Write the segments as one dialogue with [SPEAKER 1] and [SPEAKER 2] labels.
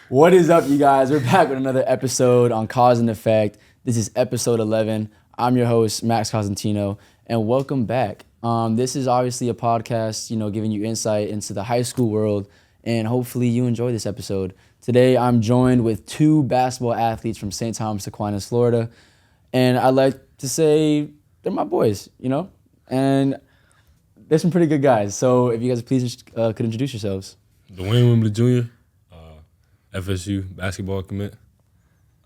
[SPEAKER 1] What is up, you guys? We're back with another episode on Coz&Effect. This is episode 11. I'm your host, Max Cosentino, and welcome back. This is obviously a podcast, giving you insight into the high school world, and hopefully you enjoy this episode. Today, I'm joined with two basketball athletes from St. Thomas, Aquinas, Florida, and I'd like to say they're my boys, and they're some pretty good guys. So if you guys please could introduce yourselves.
[SPEAKER 2] Dwayne Wimbley Jr., FSU basketball commit.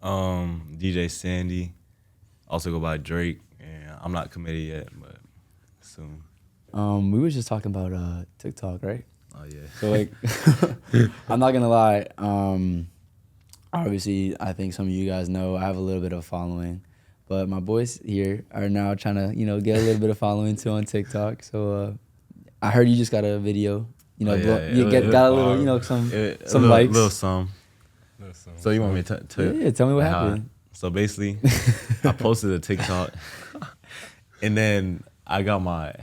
[SPEAKER 3] DJ Sandi, also go by Drake, and I'm not committed yet, but soon.
[SPEAKER 1] We were just talking about TikTok, right?
[SPEAKER 3] Oh yeah.
[SPEAKER 1] So I'm not gonna lie. Obviously, I think some of you guys know I have a little bit of following, but my boys here are now trying to get a little bit of following too on TikTok. So I heard you just got a video. Got a little some likes.
[SPEAKER 3] Little some. So you want me to
[SPEAKER 1] tell me what happened.
[SPEAKER 3] So basically, I posted a TikTok, and then I got my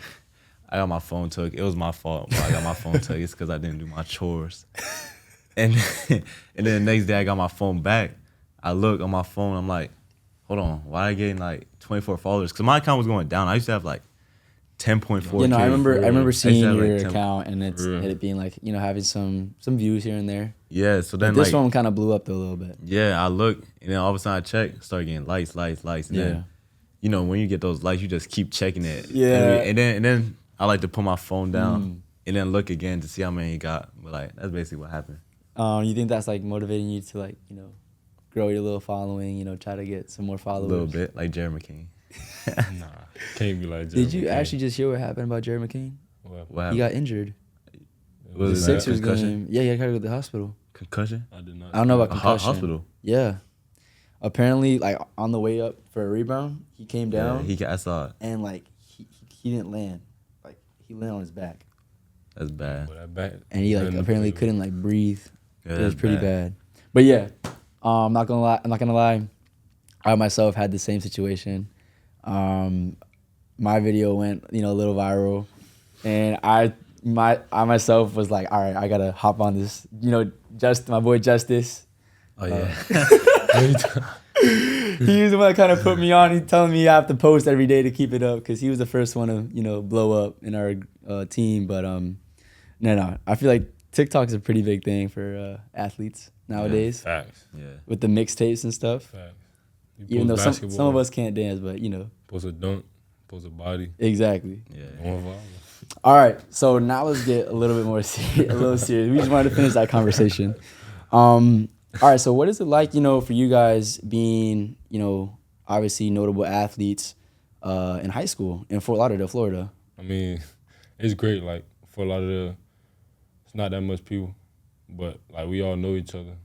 [SPEAKER 3] phone took. It was my fault. I got my phone took. It's because I didn't do my chores. And then the next day I got my phone back. I look on my phone. I'm like, hold on, why I getting like 24 followers? Because my account was going down. I used to have like 10.4K.
[SPEAKER 1] I remember seeing your account and it being like having some views here and there.
[SPEAKER 3] Yeah, so then
[SPEAKER 1] but this one kind of blew up though a little bit.
[SPEAKER 3] Yeah, I look and then all of a sudden I check, start getting likes, and then when you get those likes, you just keep checking it.
[SPEAKER 1] Yeah,
[SPEAKER 3] and then I like to put my phone down and then look again to see how many you got. But like that's basically what happened.
[SPEAKER 1] You think that's like motivating you to grow your little following? Try to get some more followers.
[SPEAKER 3] A little bit, like Jerry McCain.
[SPEAKER 2] Nah, can't be like Jerry
[SPEAKER 1] Did you
[SPEAKER 2] McCain.
[SPEAKER 1] actually just hear what happened about Jerry McCain?
[SPEAKER 3] What happened?
[SPEAKER 1] He got injured.
[SPEAKER 3] Was
[SPEAKER 1] The
[SPEAKER 3] it
[SPEAKER 1] Sixers
[SPEAKER 3] concussion?
[SPEAKER 1] game. Yeah, he had to go to the hospital.
[SPEAKER 3] Concussion?
[SPEAKER 2] I did not.
[SPEAKER 1] I don't know about
[SPEAKER 3] A
[SPEAKER 1] concussion.
[SPEAKER 3] hospital?
[SPEAKER 1] Yeah. Apparently, on the way up for a rebound, he came down.
[SPEAKER 3] Yeah, I saw it.
[SPEAKER 1] And he didn't land. He landed on his back.
[SPEAKER 3] That's bad.
[SPEAKER 2] Well, that bad.
[SPEAKER 1] And he apparently couldn't breathe.
[SPEAKER 3] Yeah,
[SPEAKER 1] it was pretty bad. But yeah, I'm not gonna lie. I myself had the same situation. My video went a little viral, and I myself was like, all right, I gotta hop on this. Just my boy Justice.
[SPEAKER 3] Oh yeah.
[SPEAKER 1] He was the one that kind of put me on. He's telling me I have to post every day to keep it up because he was the first one to blow up in our team. But no, I feel like TikTok is a pretty big thing for athletes nowadays.
[SPEAKER 2] Yeah, facts.
[SPEAKER 3] Yeah.
[SPEAKER 1] With the mixtapes and stuff.
[SPEAKER 2] Facts.
[SPEAKER 1] Even though some of us can't dance, but
[SPEAKER 2] Post a dunk, post a body.
[SPEAKER 1] Exactly.
[SPEAKER 3] Yeah.
[SPEAKER 2] One viral.
[SPEAKER 1] All right, so now let's get a little bit more serious. We just wanted to finish that conversation. All right, so what is it like, for you guys being, obviously notable athletes in high school in Fort Lauderdale, Florida?
[SPEAKER 2] I mean, it's great. Like Fort Lauderdale, it's not that much people, but we all know each other.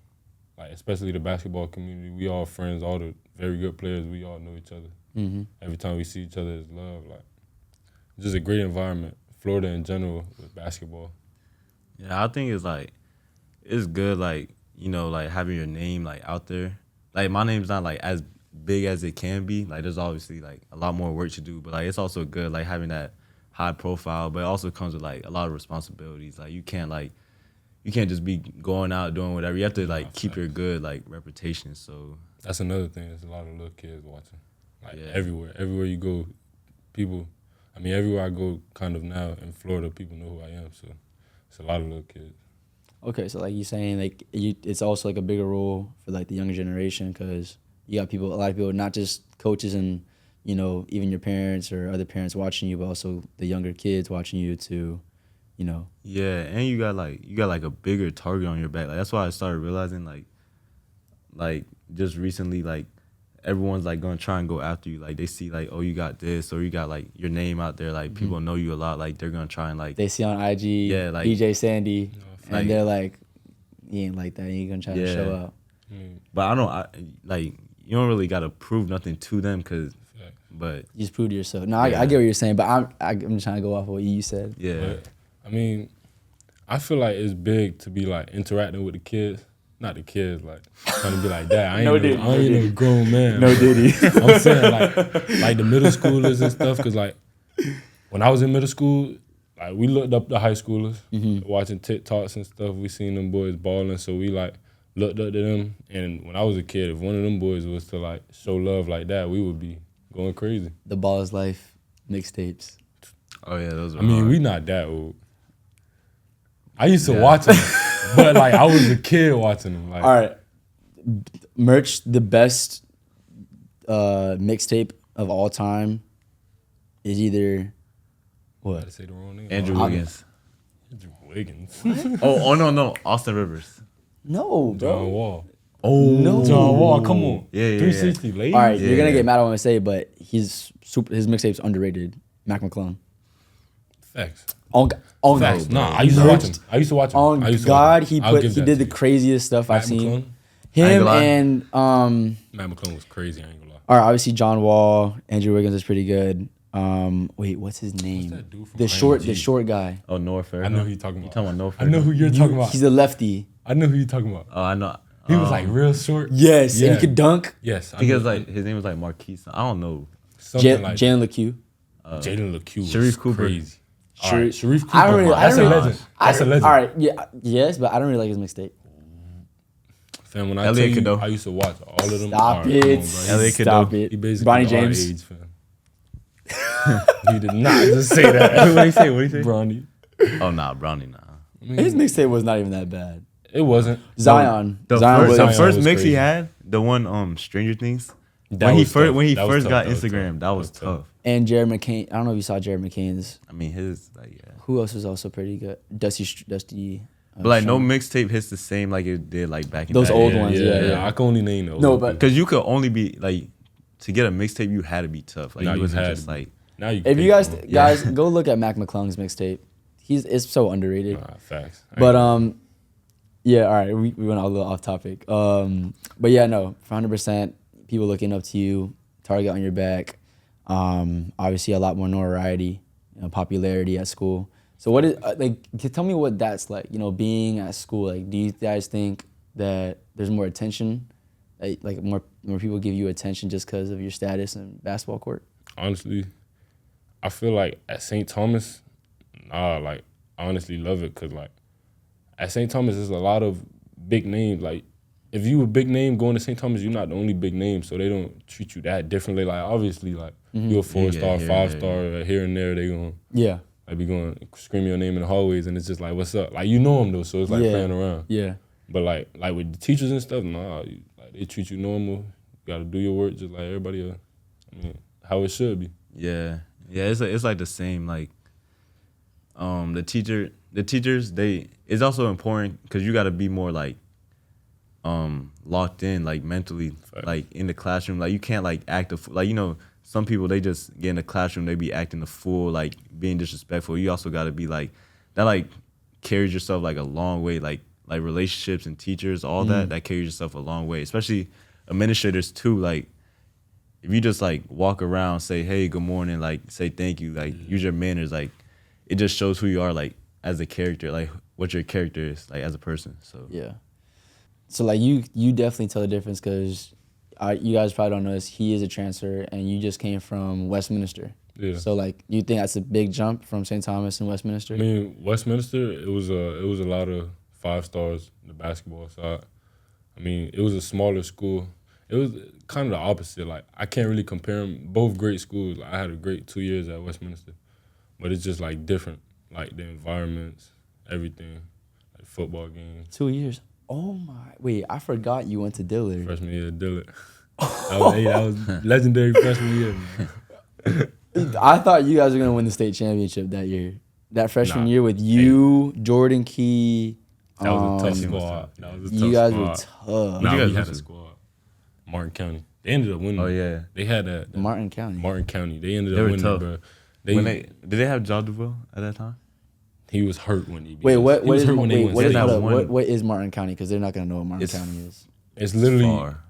[SPEAKER 2] Especially the basketball community, we all friends. All the very good players, we all know each other.
[SPEAKER 1] Mm-hmm.
[SPEAKER 2] Every time we see each other, it's love. It's just a great environment. Florida in general with basketball.
[SPEAKER 3] Yeah, I think it's good, having your name out there. My name's not as big as it can be. There's obviously a lot more work to do, but it's also good having that high profile, but it also comes with a lot of responsibilities. You can't just be going out doing whatever. You have to keep your good reputation. So
[SPEAKER 2] that's another thing. There's a lot of little kids watching.
[SPEAKER 3] Yeah.
[SPEAKER 2] Everywhere you go, people. I mean, everywhere I go, kind of now in Florida, people know who I am. So it's a lot of little kids.
[SPEAKER 1] Okay, so you're saying it's also a bigger role for the younger generation because you got a lot of people, not just coaches and even your parents or other parents watching you, but also the younger kids watching you too.
[SPEAKER 3] Yeah, and you got a bigger target on your back. That's why I started realizing just recently everyone's gonna try and go after you. They see oh, you got this, or you got your name out there. People know you a lot. They're gonna try and
[SPEAKER 1] they see on IG.
[SPEAKER 3] Yeah,
[SPEAKER 1] DJ Sandi, and they're he ain't like that. He ain't gonna try to show out.
[SPEAKER 3] But you don't really gotta prove nothing to them but
[SPEAKER 1] you just prove to yourself. No, I get what you're saying, but I'm just trying to go off of what you said.
[SPEAKER 3] Yeah.
[SPEAKER 2] But, I mean, I feel like it's big to be interacting with the kids. Not the kids, trying to be like that. I ain't no grown man.
[SPEAKER 1] No Diddy.
[SPEAKER 2] I'm saying the middle schoolers and stuff, because when I was in middle school, we looked up the high schoolers, watching TikToks and stuff. We seen them boys balling, so we looked up to them. And when I was a kid, if one of them boys was to like show love like that, we would be going crazy.
[SPEAKER 1] The Ball is Life mixtapes.
[SPEAKER 3] Oh yeah, those are.
[SPEAKER 2] I mean,
[SPEAKER 3] hard.
[SPEAKER 2] we not that old. I used to watch them, but like I was a kid watching them. Like,
[SPEAKER 1] All right, merch, the best mixtape of all time is either
[SPEAKER 2] I
[SPEAKER 1] what?
[SPEAKER 2] had to say the wrong name.
[SPEAKER 3] Andrew
[SPEAKER 2] Oh,
[SPEAKER 3] Wiggins.
[SPEAKER 2] Andrew Wiggins.
[SPEAKER 3] Oh no, Austin Rivers.
[SPEAKER 1] No, bro.
[SPEAKER 2] John Wall.
[SPEAKER 3] Oh
[SPEAKER 1] No.
[SPEAKER 2] John Wall, come on.
[SPEAKER 3] Yeah.
[SPEAKER 2] 360, ladies.
[SPEAKER 1] All right, you're gonna
[SPEAKER 3] Yeah.
[SPEAKER 1] get mad at what I say, but his mixtape's underrated. Mac McClung.
[SPEAKER 2] Facts.
[SPEAKER 1] On
[SPEAKER 2] Facts.
[SPEAKER 1] God,
[SPEAKER 2] nah, I used to watch him. I used to watch him.
[SPEAKER 1] on
[SPEAKER 2] I used to
[SPEAKER 1] God,
[SPEAKER 2] watch him.
[SPEAKER 1] he
[SPEAKER 2] I'll give that
[SPEAKER 1] did
[SPEAKER 2] to
[SPEAKER 1] the
[SPEAKER 2] you.
[SPEAKER 1] craziest stuff I've
[SPEAKER 2] Matt
[SPEAKER 1] seen.
[SPEAKER 2] McClung?
[SPEAKER 3] ain't
[SPEAKER 1] Him
[SPEAKER 3] gonna lie.
[SPEAKER 1] and
[SPEAKER 2] Matt McClung was crazy. I ain't gonna lie.
[SPEAKER 1] all right, obviously John Wall, Andrew Wiggins is pretty good. Wait, what's his name?
[SPEAKER 2] that dude from
[SPEAKER 1] the
[SPEAKER 2] IMG?
[SPEAKER 1] short guy.
[SPEAKER 3] Oh, Noah Fair.
[SPEAKER 2] I know who you're talking about.
[SPEAKER 3] You talking about Noah
[SPEAKER 2] I know
[SPEAKER 3] Fairclough?
[SPEAKER 2] who you're talking about.
[SPEAKER 1] He's a lefty.
[SPEAKER 2] I know who you're talking about.
[SPEAKER 3] Oh, I know.
[SPEAKER 2] He was like real short.
[SPEAKER 1] Yes, and
[SPEAKER 2] Yeah.
[SPEAKER 1] he could dunk.
[SPEAKER 2] Yes. I
[SPEAKER 3] Because
[SPEAKER 2] know.
[SPEAKER 3] like his name was like Marquise. I don't know.
[SPEAKER 2] Something like
[SPEAKER 1] Jalen LeCue.
[SPEAKER 2] Jalen LeCue was
[SPEAKER 3] Sharif Cooper.
[SPEAKER 2] crazy. All right, Sharif Cooper.
[SPEAKER 1] I don't really- I
[SPEAKER 2] That's
[SPEAKER 1] don't
[SPEAKER 2] a
[SPEAKER 1] really-
[SPEAKER 2] legend. That's a legend.
[SPEAKER 1] All right, yeah, yes, but I don't really like his mixtape.
[SPEAKER 2] Fam, when I
[SPEAKER 3] Elliot
[SPEAKER 2] tell you,
[SPEAKER 3] Cadeau.
[SPEAKER 2] I used to watch all of them.
[SPEAKER 1] Stop
[SPEAKER 2] All right,
[SPEAKER 1] it.
[SPEAKER 2] come on, bro.
[SPEAKER 3] Elliot
[SPEAKER 1] Stop
[SPEAKER 3] Cadeau.
[SPEAKER 1] it.
[SPEAKER 2] He basically
[SPEAKER 1] Bronny
[SPEAKER 2] our
[SPEAKER 1] James.
[SPEAKER 2] age, fam. He did not just say that.
[SPEAKER 3] What do you say? What do you say?
[SPEAKER 2] Bronny.
[SPEAKER 3] Oh nah, Brownie nah.
[SPEAKER 1] His mixtape was not even that bad.
[SPEAKER 2] It wasn't.
[SPEAKER 1] Zion.
[SPEAKER 3] The
[SPEAKER 1] Zion
[SPEAKER 3] first, the
[SPEAKER 1] was,
[SPEAKER 2] Zion
[SPEAKER 3] first
[SPEAKER 2] was
[SPEAKER 3] mix he
[SPEAKER 2] crazy.
[SPEAKER 3] had, the one Stranger Things.
[SPEAKER 2] That
[SPEAKER 3] When he
[SPEAKER 2] was
[SPEAKER 3] first
[SPEAKER 2] tough.
[SPEAKER 3] when he
[SPEAKER 2] That was
[SPEAKER 3] first
[SPEAKER 2] tough.
[SPEAKER 3] got
[SPEAKER 2] That was
[SPEAKER 3] Instagram,
[SPEAKER 2] tough.
[SPEAKER 3] that was tough.
[SPEAKER 1] and Jared McCain. I don't know if you saw Jared McCain's.
[SPEAKER 3] I mean his like yeah.
[SPEAKER 1] Who else was also pretty good? Dusty.
[SPEAKER 3] But like no
[SPEAKER 1] Sean.
[SPEAKER 3] mixtape hits the same like it did like back in
[SPEAKER 1] Those
[SPEAKER 3] the
[SPEAKER 1] old
[SPEAKER 3] day.
[SPEAKER 1] ones, yeah.
[SPEAKER 2] I can only name those.
[SPEAKER 1] No, but-
[SPEAKER 3] Because you could only be like to get a mixtape, you had to be tough. Like
[SPEAKER 2] Nah,
[SPEAKER 3] you
[SPEAKER 2] you
[SPEAKER 3] wasn't
[SPEAKER 2] had
[SPEAKER 3] just
[SPEAKER 2] to be.
[SPEAKER 3] like
[SPEAKER 2] now you.
[SPEAKER 1] If
[SPEAKER 2] can
[SPEAKER 1] you guys
[SPEAKER 2] pick one.
[SPEAKER 1] guys go look at Mac McClung's mixtape, it's so underrated.
[SPEAKER 2] Nah, facts. I
[SPEAKER 1] But
[SPEAKER 2] ain't-
[SPEAKER 1] yeah, all right, we went a little off topic. But yeah, no, for 100%, people looking up to you, target on your back. Obviously, a lot more notoriety, popularity at school. So what is tell me what that's like? Being at school. Like, do you guys think that there's more attention? Like more people give you attention just because of your status in basketball court?
[SPEAKER 2] honestly, I feel like at St. Thomas, like I honestly love it because like at St. Thomas there's a lot of big names. Like if you a big name going to St. Thomas, you're not the only big name, so they don't treat you that differently. Like obviously, like you're a 4-star,
[SPEAKER 3] here,
[SPEAKER 2] 5-star, here and there. They gonna
[SPEAKER 1] Yeah,
[SPEAKER 2] be going scream your name in the hallways, and it's just like, what's up? Like you know them though, so it's like
[SPEAKER 1] Yeah.
[SPEAKER 2] playing around.
[SPEAKER 1] yeah.
[SPEAKER 2] But like with the teachers and stuff, like they treat you normal. You gotta do your work just like everybody else. I mean, how it should be.
[SPEAKER 3] yeah. It's like the same like the teachers it's also important because you got to be more like locked in like mentally
[SPEAKER 2] Fact.
[SPEAKER 3] like in the classroom. Like you can't like act like some people they just get in the classroom, they be acting a fool, like being disrespectful. You also got to be like that, like carries yourself like a long way, like relationships and teachers, all that carries yourself a long way, especially administrators too. Like if you just like walk around, say hey, good morning, like say thank you, like use your manners, like it just shows who you are like as a character, like what your character is like as a person. So
[SPEAKER 1] Yeah. So like you definitely tell the difference because you guys probably don't know this. He is a transfer, and you just came from Westminster.
[SPEAKER 2] Yeah.
[SPEAKER 1] So like, you think that's a big jump from St. Thomas and Westminster?
[SPEAKER 2] I mean, Westminster, it was a lot of 5 stars, the basketball side. I mean, it was a smaller school. It was kind of the opposite. Like, I can't really compare them. Both great schools. Like, I had a great 2 years at Westminster. But it's just, like, different. Like, the environments, everything. Like, football games.
[SPEAKER 1] 2 years. Oh my! Wait, I forgot you went to Dillard.
[SPEAKER 2] Freshman year, Dillard. That was legendary freshman year, man.
[SPEAKER 1] I thought you guys were gonna win the state championship that year. That freshman
[SPEAKER 2] Nah.
[SPEAKER 1] year with you, Jordan Key.
[SPEAKER 2] That was a tough
[SPEAKER 3] Um,
[SPEAKER 2] squad. That was a tough
[SPEAKER 1] You guys
[SPEAKER 2] squad.
[SPEAKER 1] were tough.
[SPEAKER 2] Nah,
[SPEAKER 3] you guys
[SPEAKER 2] we had a
[SPEAKER 3] lose?
[SPEAKER 2] squad. Martin County. They ended up winning.
[SPEAKER 3] oh yeah,
[SPEAKER 2] They had that
[SPEAKER 1] Martin County.
[SPEAKER 2] Martin County. They ended
[SPEAKER 3] They
[SPEAKER 2] up
[SPEAKER 3] were
[SPEAKER 2] winning,
[SPEAKER 3] tough.
[SPEAKER 2] bro.
[SPEAKER 3] did they have John Duvall at that time?
[SPEAKER 2] He was hurt when he beat
[SPEAKER 1] Wait,
[SPEAKER 2] us.
[SPEAKER 1] what?
[SPEAKER 2] He
[SPEAKER 1] What
[SPEAKER 2] was
[SPEAKER 1] is?
[SPEAKER 2] hurt when they
[SPEAKER 1] Wait,
[SPEAKER 2] went
[SPEAKER 1] what is?
[SPEAKER 2] state.
[SPEAKER 3] that
[SPEAKER 1] Hold up,
[SPEAKER 3] one-
[SPEAKER 1] what is Martin County? Because they're not gonna know what Martin
[SPEAKER 3] It's-
[SPEAKER 1] County is.
[SPEAKER 2] It's literally
[SPEAKER 3] Far.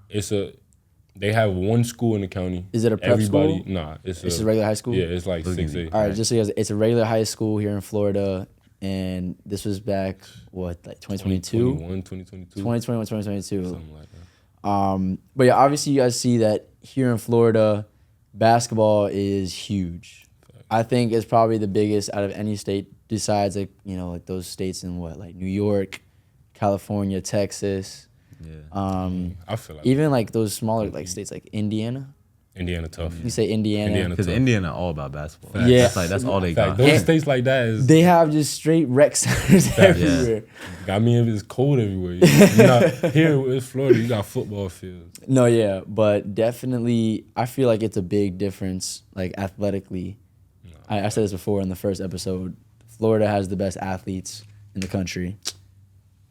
[SPEAKER 2] they have one school in the county.
[SPEAKER 1] Is it a prep school?
[SPEAKER 2] Nah, it's
[SPEAKER 1] It's a regular high school.
[SPEAKER 2] Yeah, it's like
[SPEAKER 3] Look at
[SPEAKER 2] 6A.
[SPEAKER 3] me.
[SPEAKER 1] All right, just so you guys, it's a regular high school here in Florida, and this was back what, like 2022,
[SPEAKER 2] 2022.
[SPEAKER 1] 2021, 2022.
[SPEAKER 2] Something like that.
[SPEAKER 1] But yeah, obviously you guys see that here in Florida, basketball is huge. I think it's probably the biggest out of any state besides like those states in like New York, California, Texas.
[SPEAKER 2] I feel like
[SPEAKER 1] Even like those smaller like states like Indiana.
[SPEAKER 2] Indiana tough.
[SPEAKER 1] You say Indiana.
[SPEAKER 3] Because
[SPEAKER 2] tough.
[SPEAKER 3] Indiana all about basketball.
[SPEAKER 2] Facts.
[SPEAKER 1] Yeah.
[SPEAKER 3] That's all they
[SPEAKER 2] Fact,
[SPEAKER 3] got.
[SPEAKER 2] those states like that is.
[SPEAKER 1] They have just straight rec centers everywhere.
[SPEAKER 2] I mean, if it's cold everywhere. Here it's Florida, you got football fields.
[SPEAKER 1] No, yeah, but definitely, I feel like it's a big difference, like athletically. I said this before in the first episode. Florida has the best athletes in the country.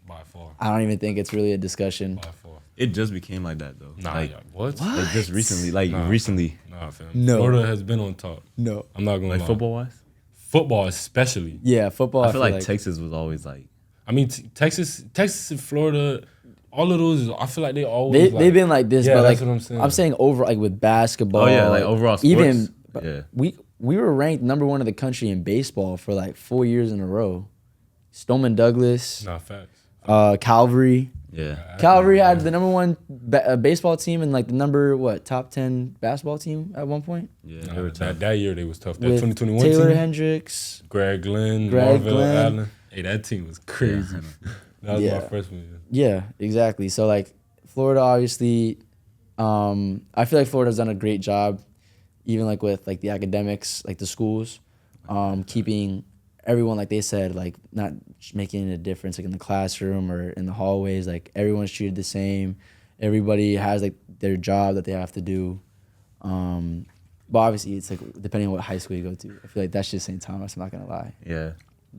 [SPEAKER 2] By far.
[SPEAKER 1] I don't even think it's really a discussion.
[SPEAKER 2] By far.
[SPEAKER 3] It just became like that though.
[SPEAKER 2] Nah,
[SPEAKER 3] like,
[SPEAKER 2] what?
[SPEAKER 3] Like just recently,
[SPEAKER 2] Nah, fam.
[SPEAKER 1] No.
[SPEAKER 2] Florida has been on top.
[SPEAKER 1] No.
[SPEAKER 2] I'm not gonna
[SPEAKER 3] like
[SPEAKER 2] lie.
[SPEAKER 3] football wise.
[SPEAKER 2] Football especially.
[SPEAKER 1] Yeah, football.
[SPEAKER 3] I feel like Texas was always like.
[SPEAKER 2] I mean, Texas and Florida, all of those. I feel like they always.
[SPEAKER 1] they've been like this,
[SPEAKER 2] Yeah,
[SPEAKER 1] but like
[SPEAKER 2] that's what I'm saying.
[SPEAKER 1] over like with basketball.
[SPEAKER 3] Oh yeah, like overall sports.
[SPEAKER 1] Even
[SPEAKER 3] yeah.
[SPEAKER 1] we were ranked number 1 in the country in baseball for like 4 years in a row. Stoneman Douglas,
[SPEAKER 2] Nah, facts.
[SPEAKER 1] Calvary.
[SPEAKER 3] Yeah.
[SPEAKER 1] Calvary had the number 1 baseball team and like the number top 10 basketball team at one point.
[SPEAKER 3] Yeah.
[SPEAKER 2] Nah,
[SPEAKER 3] They were tough.
[SPEAKER 2] that year they was tough. That
[SPEAKER 1] With
[SPEAKER 2] 2021
[SPEAKER 1] Taylor
[SPEAKER 2] team.
[SPEAKER 1] Hendricks.
[SPEAKER 2] Greg Glenn,
[SPEAKER 1] Greg
[SPEAKER 2] Marvell
[SPEAKER 1] Glenn.
[SPEAKER 2] Allen. Hey, that team was crazy. That was
[SPEAKER 1] Yeah.
[SPEAKER 2] my freshman year.
[SPEAKER 1] Yeah, exactly. So like Florida, obviously, I feel like Florida's done a great job, even like with like the academics, like the schools, keeping everyone, like they said, like not making a difference like in the classroom or in the hallways. Like everyone's treated the same. Everybody has like their job that they have to do. But obviously, it's like depending on what high school you go to. I feel like that's just St. Thomas. I'm not gonna lie.
[SPEAKER 3] Yeah.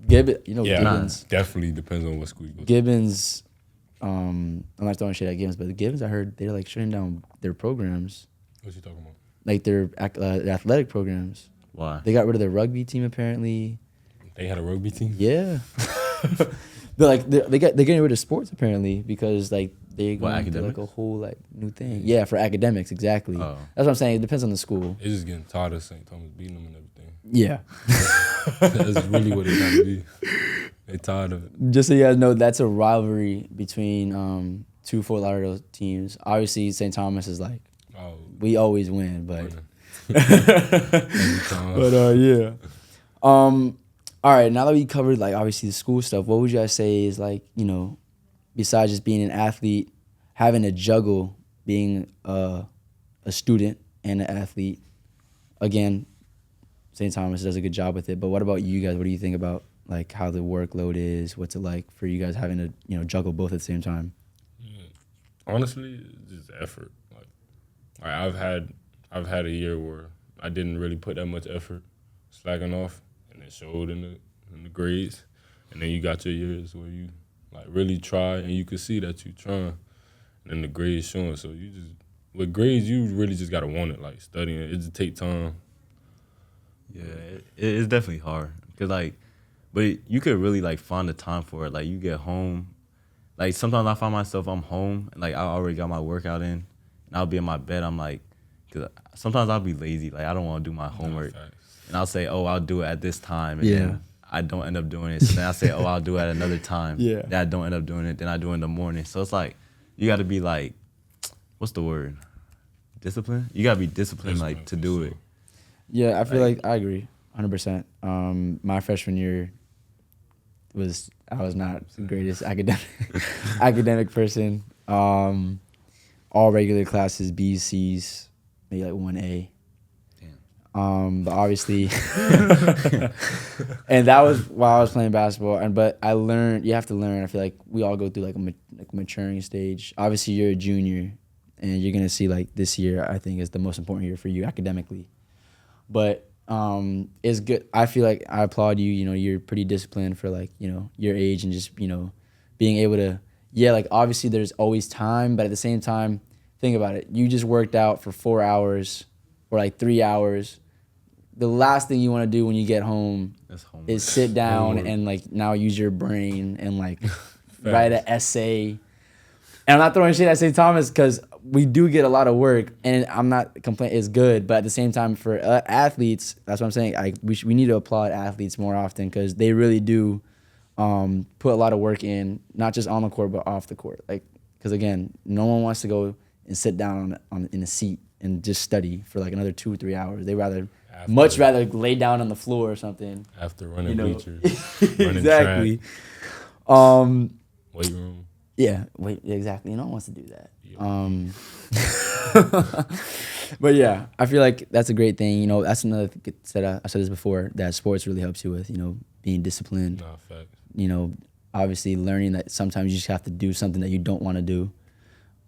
[SPEAKER 1] Gibbons.
[SPEAKER 2] Definitely depends on what school you go to.
[SPEAKER 1] Gibbons. I'm not throwing shit at Gibbons, but the Gibbons, I heard they're like shutting down their programs,
[SPEAKER 2] What you talking about?
[SPEAKER 1] like their athletic programs.
[SPEAKER 3] Why?
[SPEAKER 1] They got rid of their rugby team apparently.
[SPEAKER 2] They had a rugby team?
[SPEAKER 1] Yeah, they're getting rid of sports apparently because like they go into like
[SPEAKER 3] academics?
[SPEAKER 1] a whole like new thing. Yeah, for academics exactly.
[SPEAKER 3] Oh.
[SPEAKER 1] That's what I'm saying. It depends on the school.
[SPEAKER 2] They're just getting tired of St. Thomas beating them and everything.
[SPEAKER 1] Yeah.
[SPEAKER 2] That's really what it got to be. They tired of it.
[SPEAKER 1] Just so you guys know, that's a rivalry between 2 Fort Lauderdale teams. Obviously, St. Thomas is like
[SPEAKER 2] Oh,
[SPEAKER 1] we always win, but.
[SPEAKER 2] every time.
[SPEAKER 1] But yeah. All right, now that we covered like obviously the school stuff, what would you guys say is like, besides just being an athlete, having to juggle being a student and an athlete? Again, St. Thomas does a good job with it, but what about you guys? What do you think about like how the workload is? What's it like for you guys having to, juggle both at the same time?
[SPEAKER 2] Honestly, it's just effort. Like I've had a year where I didn't really put that much effort, slacking off, and it showed in the grades. And then you got your years where you like really try and you can see that you trying, and then the grades showing. So you just with grades, you really just gotta want it. Like studying, it just take time.
[SPEAKER 3] Yeah, it's definitely hard because but you could really like find the time for it. Like you get home, like sometimes I find myself I'm home and like I already got my workout in, and I'll be in my bed. I'm like, cause sometimes I'll be lazy, like I don't want to do my homework, and I'll say, oh, I'll do it at this time, and then I don't end up doing it. So then I say, oh, I'll do it at another time.
[SPEAKER 1] Yeah.
[SPEAKER 3] Then I don't end up doing it. Then I do it in the morning. So it's like you got to be like, what's the word? Discipline. You got to be disciplined like to do it.
[SPEAKER 1] Yeah, I feel like I agree 100%. My freshman year I was not the greatest academic person. All regular classes, B's, C's, maybe like 1A. Damn. But obviously, and that was while I was playing basketball. But I learned. You have to learn. I feel like we all go through like a maturing stage. Obviously, you're a junior, and you're gonna see like this year. I think is the most important year for you academically. But it's good. I feel like I applaud you. You're pretty disciplined for like your age and just being able to. Yeah, like obviously there's always time, but at the same time, think about it. You just worked out for 4 hours or like 3 hours. The last thing you want to do when you get home is sit down and like now use your brain and like write an essay. And I'm not throwing shit at St. Thomas because we do get a lot of work, and I'm not complaining. It's good, but at the same time, for athletes, that's what I'm saying. We need to applaud athletes more often because they really do put a lot of work in, not just on the court but off the court. Like, because again, no one wants to go and sit down in a seat and just study for like another 2 or 3 hours. They much rather lay down on the floor or something.
[SPEAKER 2] After running bleachers,
[SPEAKER 1] exactly.
[SPEAKER 2] running track, weight room.
[SPEAKER 1] Yeah, wait, exactly. No one wants to do that.
[SPEAKER 2] Yeah.
[SPEAKER 1] But yeah, I feel like that's a great thing. You know, that's another thing that I said this before, that sports really helps you with, you know, being disciplined.
[SPEAKER 2] Nah, facts.
[SPEAKER 1] You know, obviously learning that sometimes you just have to do something that you don't want to do.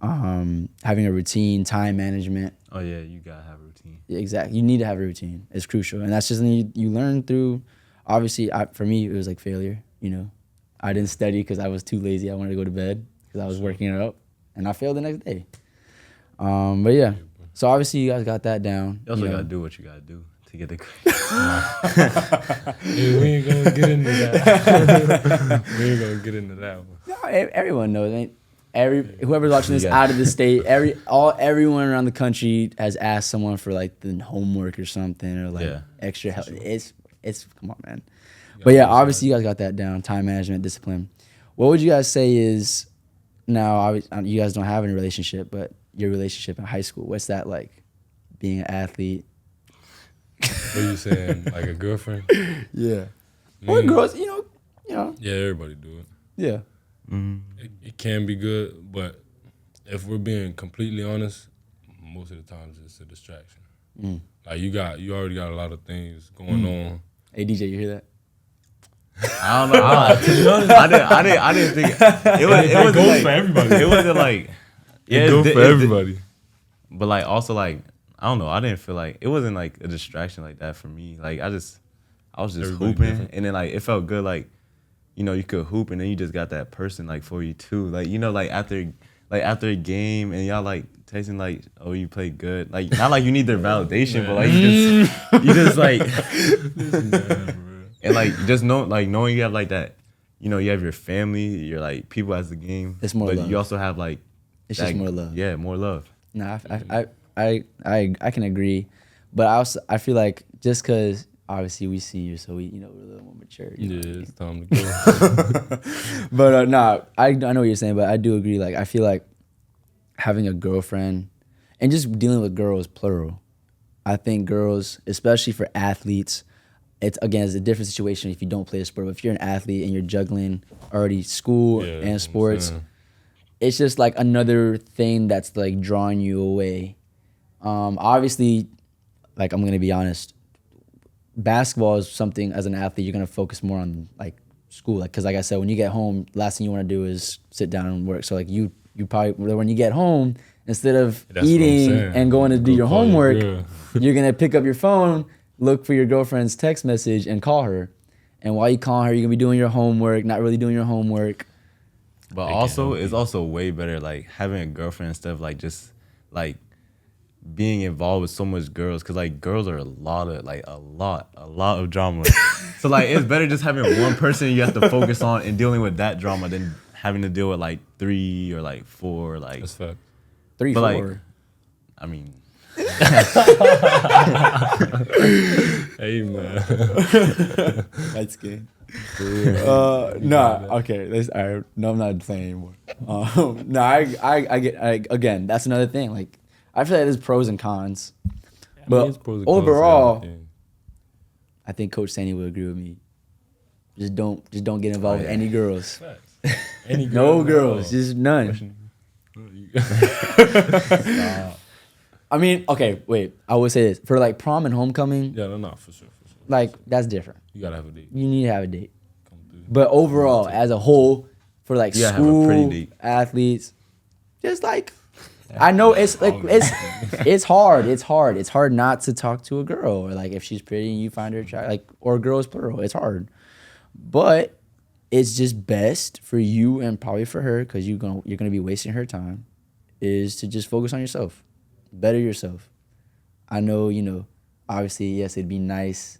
[SPEAKER 1] Having a routine, time management.
[SPEAKER 3] Oh yeah, you gotta have a routine.
[SPEAKER 1] Exactly. You need to have a routine. It's crucial. And that's just something you learn through, obviously, for me, it was like failure, you know. I didn't study because I was too lazy. I wanted to go to bed because I was working it up. And I failed the next day. But yeah. So obviously you guys got that down.
[SPEAKER 3] You also
[SPEAKER 1] know.
[SPEAKER 3] gotta do what you gotta do to get the.
[SPEAKER 2] Hey, we ain't gonna get into that. We ain't gonna get into that one.
[SPEAKER 1] No, everyone knows. Whoever's watching this out of the state, everyone around the country has asked someone for like the homework or something, or like extra help.
[SPEAKER 2] Sure.
[SPEAKER 1] It's come on, man. But yeah, obviously you guys got that down. Time management, discipline. What would you guys say is now? You guys don't have any relationship, but your relationship in high school. What's that like? Being an athlete.
[SPEAKER 2] What are you saying? Like a girlfriend?
[SPEAKER 1] Yeah. Or girls, you know.
[SPEAKER 2] Yeah, everybody do it.
[SPEAKER 1] Yeah.
[SPEAKER 2] It can be good, but if we're being completely honest, most of the times it's a distraction. Like you already got a lot of things going on.
[SPEAKER 1] Hey DJ, you hear that?
[SPEAKER 3] I don't know. To be honest, I didn't think it was
[SPEAKER 2] goes
[SPEAKER 3] like,
[SPEAKER 2] for everybody.
[SPEAKER 3] It wasn't like
[SPEAKER 2] It goes for everybody.
[SPEAKER 3] But like also like I don't know. I didn't feel like it wasn't like a distraction like that for me. Like I was just
[SPEAKER 2] Everybody
[SPEAKER 3] hooping,
[SPEAKER 2] different.
[SPEAKER 3] and then like it felt good. Like you know you could hoop, and then you just got that person like for you too. Like you know like after a game, and y'all like tasting like oh you played good. Like not like you need their validation, but like you just like and like just knowing you have like that. You know you have your family, you're like people as the game.
[SPEAKER 1] It's more
[SPEAKER 3] but
[SPEAKER 1] love.
[SPEAKER 3] you also have like
[SPEAKER 1] It's just more love.
[SPEAKER 3] Yeah, more love.
[SPEAKER 1] Nah, I can agree, but I feel like just because obviously we seniors, so we're a little more mature. You know
[SPEAKER 2] Yeah, it's time to go.
[SPEAKER 1] But I know what you're saying, but I do agree. Like I feel like having a girlfriend and just dealing with girls plural. I think girls, especially for athletes, it's a different situation if you don't play a sport. But if you're an athlete and you're juggling already school and sports, it's just like another thing that's like drawing you away. Obviously, like I'm gonna be honest, basketball is something as an athlete you're gonna focus more on like school, like because like I said, when you get home, last thing you want to do is sit down and work. So like you probably when you get home, instead of eating and going to do your homework, you're gonna pick up your phone, look for your girlfriend's text message, and call her. And while you call her, you're gonna be doing your homework, not really doing your homework.
[SPEAKER 3] But also, it's also way better like having a girlfriend and stuff like just like being involved with so much girls because like girls are a lot of drama. So like it's better just having one person you have to focus on and dealing with that drama than having to deal with like 3 or like 4 like.
[SPEAKER 2] That's fact.
[SPEAKER 1] 3,
[SPEAKER 3] But
[SPEAKER 1] 4.
[SPEAKER 3] like, I mean.
[SPEAKER 2] Hey man.
[SPEAKER 1] That's good. Okay. All right. No, I'm not playing anymore. I get. Again, that's another thing. Like, I feel like there's pros and cons, but overall, I think Coach Sandi would agree with me. Just don't get involved with any girls.
[SPEAKER 2] Any
[SPEAKER 1] No girls, just none. I mean, okay, wait. I would say this for like prom and homecoming.
[SPEAKER 2] Yeah, no, for sure.
[SPEAKER 1] Like that's different.
[SPEAKER 2] You gotta have a date.
[SPEAKER 1] You need to have a date.
[SPEAKER 2] Come through.
[SPEAKER 1] But overall, as a whole, for like
[SPEAKER 3] You gotta
[SPEAKER 1] school
[SPEAKER 3] have a pretty date.
[SPEAKER 1] athletes, just like I know it's like it's hard. It's hard not to talk to a girl, or like if she's pretty and you find her attractive, like, or girls plural. It's hard, but it's just best for you and probably for her, because you're gonna be wasting her time, is to just focus on yourself, better yourself. I know, obviously, yes, it'd be nice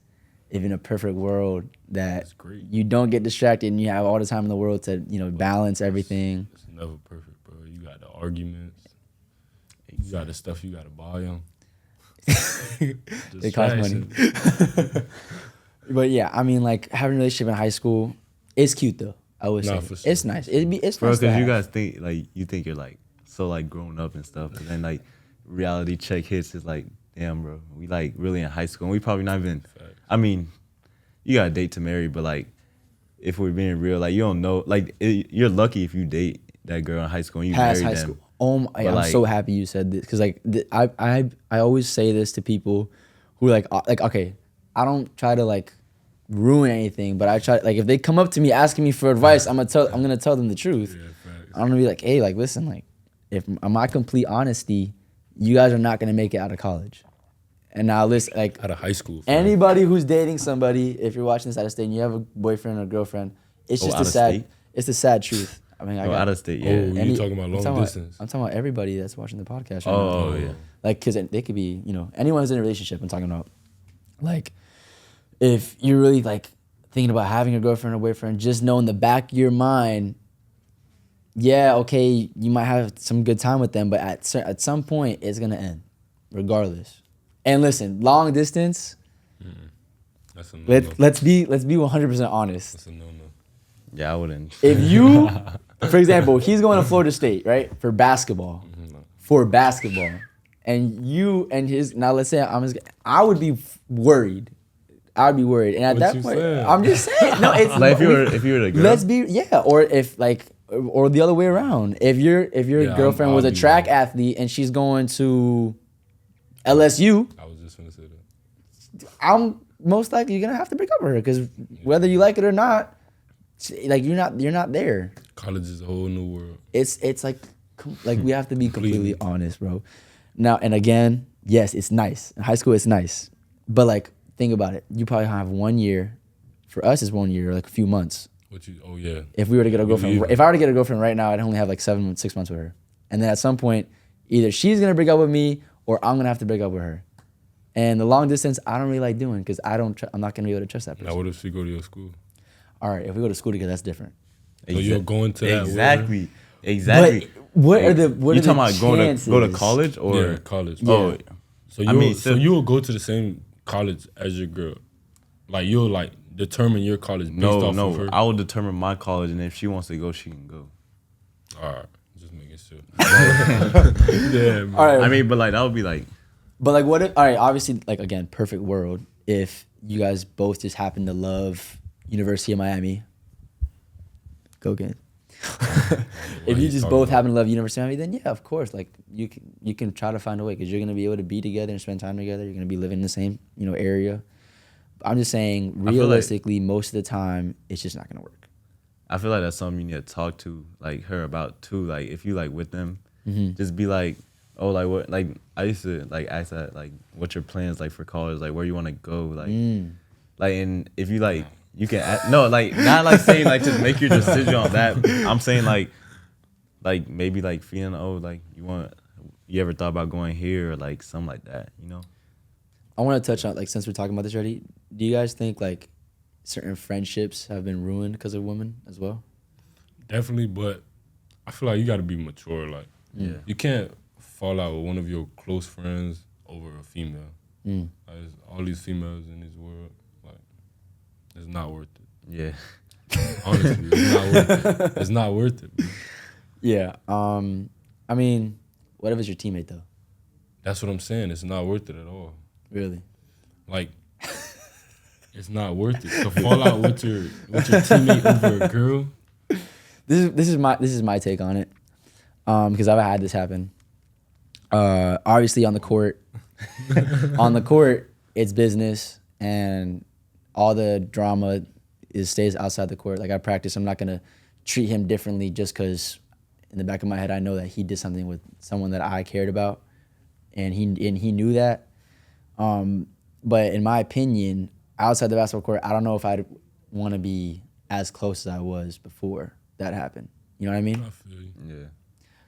[SPEAKER 1] if in a perfect world that you don't get distracted and you have all the time in the world to, balance everything.
[SPEAKER 2] It's never perfect, bro. You got the arguments. You got the stuff you got to buy them.
[SPEAKER 1] They cost money. But yeah, I mean, like, having a relationship in high school is cute, though. I would say.
[SPEAKER 2] For sure.
[SPEAKER 1] It's nice. It's
[SPEAKER 3] Bro,
[SPEAKER 1] nice to
[SPEAKER 3] because you
[SPEAKER 1] have.
[SPEAKER 3] guys think, like, you think you're, like, so, like, grown up and stuff. And then, like, reality check hits is like, damn, bro. We, like, really in high school. And we probably not even, I mean, you got to date to marry. But, like, if we're being real, like, you don't know. Like, you're lucky if you date that girl in high school and you
[SPEAKER 1] Past
[SPEAKER 3] married
[SPEAKER 1] high
[SPEAKER 3] them.
[SPEAKER 1] school. I'm
[SPEAKER 3] like-
[SPEAKER 1] so happy you said this because like I always say this to people who like okay, I don't try to like ruin anything, but I try like if they come up to me asking me for advice, I'm gonna tell them the truth.
[SPEAKER 2] Yeah, facts.
[SPEAKER 1] I'm gonna be like, hey, like listen, like if my complete honesty, you guys are not gonna make it out of college. And now listen, like
[SPEAKER 2] Out of high school. fam.
[SPEAKER 1] anybody who's dating somebody, if you're watching this out of state and you have a boyfriend or girlfriend, it's just
[SPEAKER 3] out
[SPEAKER 1] the
[SPEAKER 3] of
[SPEAKER 1] sad,
[SPEAKER 3] state?
[SPEAKER 1] it's the sad truth. I mean, I got
[SPEAKER 3] out of state,
[SPEAKER 2] Oh,
[SPEAKER 3] yeah.
[SPEAKER 2] you talking about long distance?
[SPEAKER 1] I'm talking about everybody that's watching the podcast right now.
[SPEAKER 3] Oh, yeah.
[SPEAKER 1] Like, cause they could be, you know, anyone who's in a relationship. I'm talking about, like, if you're really like thinking about having a girlfriend or boyfriend, just know in the back of your mind, yeah, okay, you might have some good time with them, but at some point it's gonna end, regardless. And listen, long distance.
[SPEAKER 2] That's a no-no.
[SPEAKER 1] Let's be 100% honest.
[SPEAKER 2] That's a no-no.
[SPEAKER 3] Yeah, I wouldn't.
[SPEAKER 1] If you, for example, he's going to Florida State, right, for basketball, and you and his, now let's say I would be worried. I would be worried, and at
[SPEAKER 2] What
[SPEAKER 1] that
[SPEAKER 2] you
[SPEAKER 1] point,
[SPEAKER 2] saying?
[SPEAKER 1] I'm just saying, no, it's
[SPEAKER 3] Like if you were the girl.
[SPEAKER 1] let's be or if like or the other way around. If your
[SPEAKER 2] Yeah,
[SPEAKER 1] girlfriend
[SPEAKER 2] I'll
[SPEAKER 1] was a
[SPEAKER 2] be
[SPEAKER 1] track
[SPEAKER 2] worried.
[SPEAKER 1] athlete and she's going to LSU,
[SPEAKER 2] I was just gonna say that.
[SPEAKER 1] I'm most likely you're gonna have to break up with her because whether you like it or not, like you're not there.
[SPEAKER 2] College is a whole new world.
[SPEAKER 1] It's like we have to be completely honest, bro. Now and again, yes, it's nice. In high school, it's nice, but like think about it. You probably have 1 year. For us, it's 1 year, like a few months.
[SPEAKER 2] Oh yeah.
[SPEAKER 1] If we were to get a girlfriend,
[SPEAKER 2] leave.
[SPEAKER 1] if I were to get a girlfriend right now, I'd only have like 6 months with her, and then at some point, either she's gonna break up with me or I'm gonna have to break up with her. And the long distance, I don't really like doing because I'm not gonna be able to trust that person.
[SPEAKER 2] Now what if she go to your school?
[SPEAKER 1] All right, if we go to school together, that's different.
[SPEAKER 2] So you're going to that
[SPEAKER 3] Exactly. Exactly.
[SPEAKER 1] But what are the
[SPEAKER 3] you talking about
[SPEAKER 1] chances?
[SPEAKER 3] go to college or
[SPEAKER 2] Yeah, college.
[SPEAKER 3] Oh,
[SPEAKER 2] So
[SPEAKER 3] I mean,
[SPEAKER 2] so you'll go to the same college as your girl. Like you'll like determine your college based off of her.
[SPEAKER 3] I will determine my college, and if she wants to go, she can go.
[SPEAKER 2] All right, just making sure. Yeah, man.
[SPEAKER 1] All right,
[SPEAKER 3] I mean, but like that would be like,
[SPEAKER 1] but like what if? All right, obviously, like again, perfect world. If you guys both just happen to love University of Miami, go again. If you just both happen to love University of Miami, then yeah, of course, like you can try to find a way because you're gonna be able to be together and spend time together. You're gonna be living in the same area. I'm just saying, realistically, most of the time, it's just not gonna work.
[SPEAKER 3] I feel like that's something you need to talk to like her about too. Like if you like with them, just be like, oh, like what? Like I used to like ask that, like, what's your plans like for college? Like where you want to go? Like, like, and if you like, you can no, like not like saying like to make your decision on that. I'm saying like maybe like feeling like you ever thought about going here or like something like that, you know?
[SPEAKER 1] I want to touch on like since we're talking about this already. Do you guys think like certain friendships have been ruined because of women as well?
[SPEAKER 2] Definitely, but I feel like you got to be mature. Like, you can't fall out with one of your close friends over a female. Like, there's all these females in this world, like, it's not worth it.
[SPEAKER 3] Yeah.
[SPEAKER 2] Honestly, it's not worth it. It's not worth it. Bro.
[SPEAKER 1] Yeah. I mean, what if it's your teammate though?
[SPEAKER 2] That's what I'm saying. It's not worth it at all.
[SPEAKER 1] Really?
[SPEAKER 2] Like, it's not worth it to fall out with your teammate over a girl.
[SPEAKER 1] This is my take on it. Because I've had this happen. Obviously on the court, it's business and all the drama stays outside the court. Like I practice, I'm not gonna treat him differently just because in the back of my head I know that he did something with someone that I cared about, and he knew that. But in my opinion, outside the basketball court, I don't know if I'd want to be as close as I was before that happened. You know what I mean?
[SPEAKER 2] I feel you.
[SPEAKER 3] Yeah.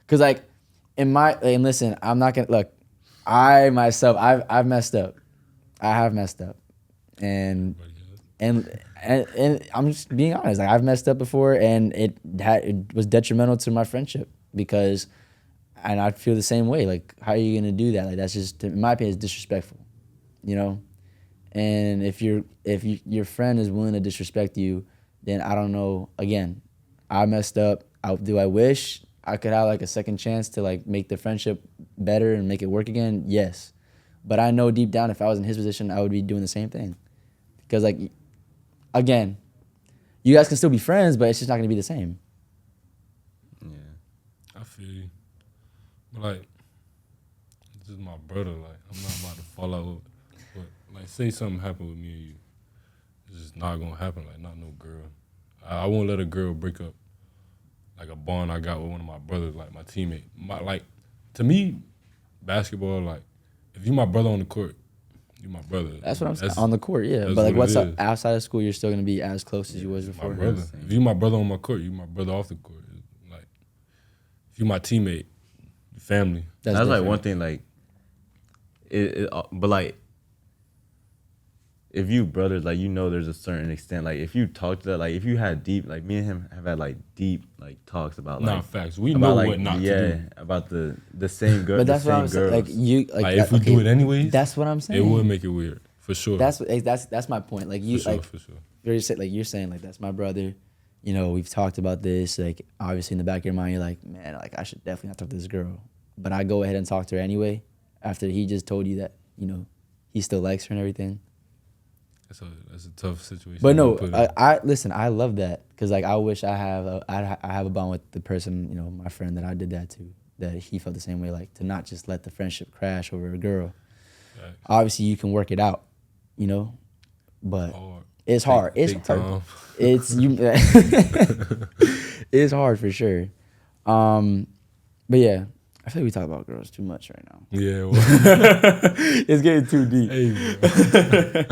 [SPEAKER 1] Cause like and listen, I'm not gonna look. I myself, I've messed up. I have messed up, and I'm just being honest. Like I've messed up before, and it was detrimental to my friendship because, and I feel the same way. Like how are you gonna do that? Like that's just, in my opinion, it's disrespectful. You know, and if your friend is willing to disrespect you, then I don't know. Again, I messed up. Do I wish I could have like a second chance to like make the friendship better and make it work again? Yes. But I know deep down if I was in his position, I would be doing the same thing. Because like, again, you guys can still be friends, but it's just not gonna be the same.
[SPEAKER 3] Yeah.
[SPEAKER 2] feel you. But like, this is my brother. Like, I'm not about to fall out with. But like, say something happened with me and you, it's just not gonna happen. Like, not no girl. I won't let a girl break up like a bond I got with one of my brothers, like my teammate. To me, basketball, like, if you my brother on the court, you my brother.
[SPEAKER 1] That's what I'm saying. On the court, yeah. But like, what's up outside of school? You're still gonna be as close as you was before.
[SPEAKER 2] My brother. If you my brother on my court, you my brother off the court. Like, if you my teammate, family.
[SPEAKER 3] That's like one thing. Like, but like, if you brothers, like, you know, there's a certain extent. Like, if you talk to that, like, if you had deep, like, me and him have had like deep like talks about like
[SPEAKER 2] facts. We know
[SPEAKER 3] like,
[SPEAKER 2] what not to do.
[SPEAKER 3] About the same girl.
[SPEAKER 1] But that's what I'm saying. Like
[SPEAKER 2] if we do it anyways,
[SPEAKER 1] that's what I'm saying.
[SPEAKER 2] It would make it weird for sure.
[SPEAKER 1] That's my point. Like you,
[SPEAKER 2] for sure.
[SPEAKER 1] You're saying like that's my brother. You know, we've talked about this. Like obviously in the back of your mind, you're like, man, like I should definitely not talk to this girl. But I go ahead and talk to her anyway after he just told you that, you know, he still likes her and everything.
[SPEAKER 2] That's a tough situation.
[SPEAKER 1] But no, I listen. I love that because like I wish I have a bond with the person, you know, my friend that I did that to. That he felt the same way, like to not just let the friendship crash over a girl. Right. Obviously, you can work it out, you know, but it's hard. It's hard. It's you. It's hard for sure. But yeah, I feel like we talk about girls too much right now.
[SPEAKER 2] Yeah, well.
[SPEAKER 1] It's getting too deep.
[SPEAKER 2] Hey,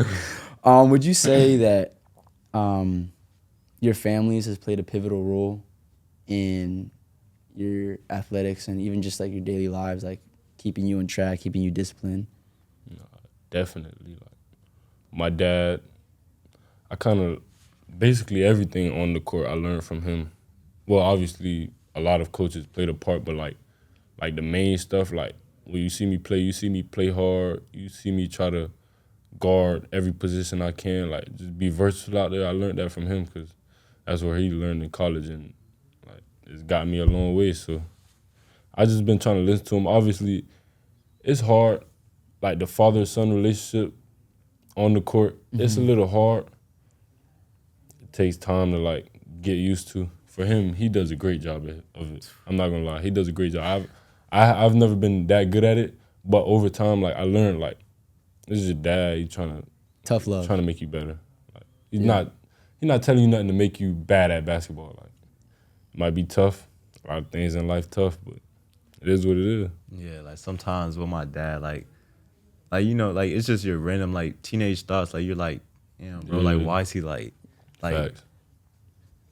[SPEAKER 1] would you say that your families has played a pivotal role in your athletics and even just like your daily lives, like keeping you on track, keeping you disciplined?
[SPEAKER 2] Definitely. Like my dad, I kind of basically everything on the court I learned from him. Well, obviously a lot of coaches played a part, but like the main stuff, like when you see me play hard, you see me try to guard every position I can, like just be versatile out there. I learned that from him because that's where he learned in college, and like it's got me a long way. So I just been trying to listen to him. Obviously, it's hard, like the father-son relationship on the court. Mm-hmm. It's a little hard. It takes time to like get used to. For him, he does a great job of it. I'm not gonna lie, he does a great job. I've never been that good at it, but over time, like I learned, like this is your dad. He's trying to make you better. Like, he's not telling you nothing to make you bad at basketball. Like it might be tough. A lot of things in life tough, but it is what it is.
[SPEAKER 3] Yeah, like sometimes with my dad, like you know, like it's just your random like teenage thoughts. Like you're like, damn, bro, like why is he like
[SPEAKER 2] Facts.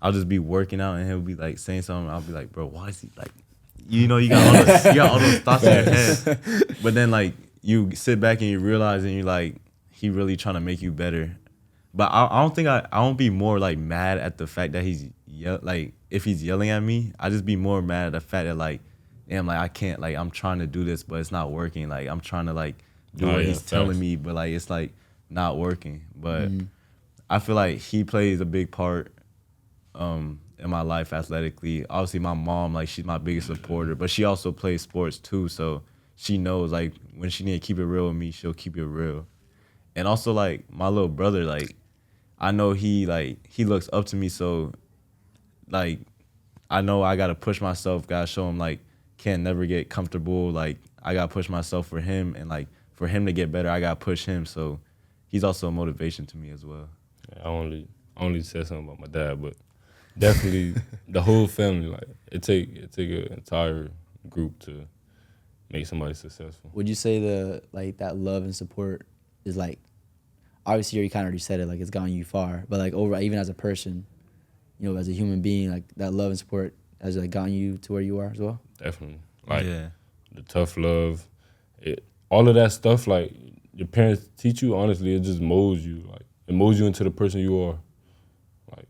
[SPEAKER 3] I'll just be working out and he'll be like saying something. I'll be like, bro, why is he like, you know, you got all those thoughts in your head. But then like you sit back and you realize and you're like, he really trying to make you better. But I don't think I won't be more like mad at the fact that he's like if he's yelling at me. I just be more mad at the fact that like, damn, like I can't, like I'm trying to do this but it's not working. Like I'm trying to like do what he's telling me, but like it's like not working. But I feel like he plays a big part in my life athletically. Obviously my mom, like she's my biggest supporter, but she also plays sports too, so she knows like when she need to keep it real with me, she'll keep it real. And also like my little brother, like I know he looks up to me, so like I know I gotta push myself, gotta show him like can't never get comfortable, like I gotta push myself for him, and like for him to get better I gotta push him, so he's also a motivation to me as well.
[SPEAKER 2] Yeah, I only said something about my dad, but definitely the whole family, like it take an entire group to make somebody successful.
[SPEAKER 1] Would you say that love and support is like, obviously you kind of already said it, like it's gotten you far, but like over even as a person, you know, as a human being, like that love and support has like gotten you to where you are as well?
[SPEAKER 2] Definitely. Like the tough love, all of that stuff, like your parents teach you, honestly, it just molds you. Like it molds you into the person you are. Like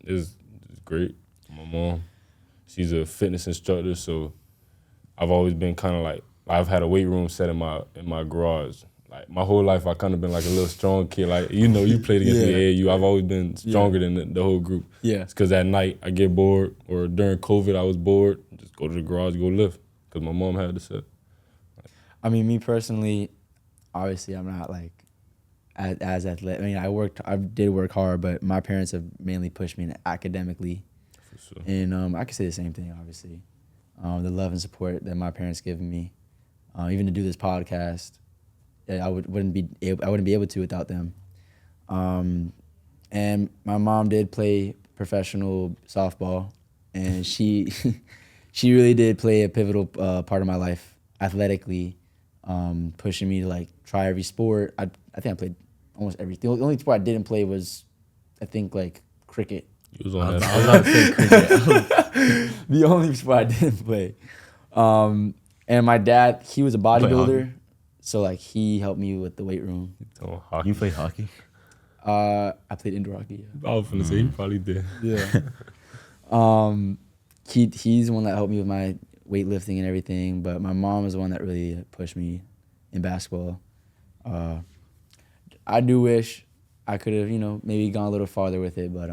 [SPEAKER 2] it's great. My mom, she's a fitness instructor, so I've always been kind of like, I've had a weight room set in my garage. Like my whole life, I kind of been like a little strong kid. Like, you know, you played against the AAU. I've always been stronger than the whole group. Yeah. It's because at night I get bored, or during COVID I was bored. Just go to the garage, go lift, because my mom had the set.
[SPEAKER 1] I mean, me personally, obviously I'm not like as athletic. I mean, I did work hard, but my parents have mainly pushed me academically. For sure. And I could say the same thing, obviously. the love and support that my parents given me, even to do this podcast. I wouldn't be able to without them. And my mom did play professional softball, and she she really did play a pivotal part of my life athletically, pushing me to like try every sport. I think I played almost everything. The only sport I didn't play was, I think, like cricket.
[SPEAKER 2] You was on that.
[SPEAKER 3] I was about to say cricket.
[SPEAKER 1] The only sport I didn't play. And my dad, he was a bodybuilder, so like he helped me with the weight room.
[SPEAKER 2] Oh, hockey.
[SPEAKER 3] You play hockey?
[SPEAKER 1] I played indoor hockey. Yeah.
[SPEAKER 2] I was gonna say he probably did.
[SPEAKER 1] Yeah. He's the one that helped me with my weightlifting and everything, but my mom is the one that really pushed me in basketball. I do wish I could have, maybe gone a little farther with it, but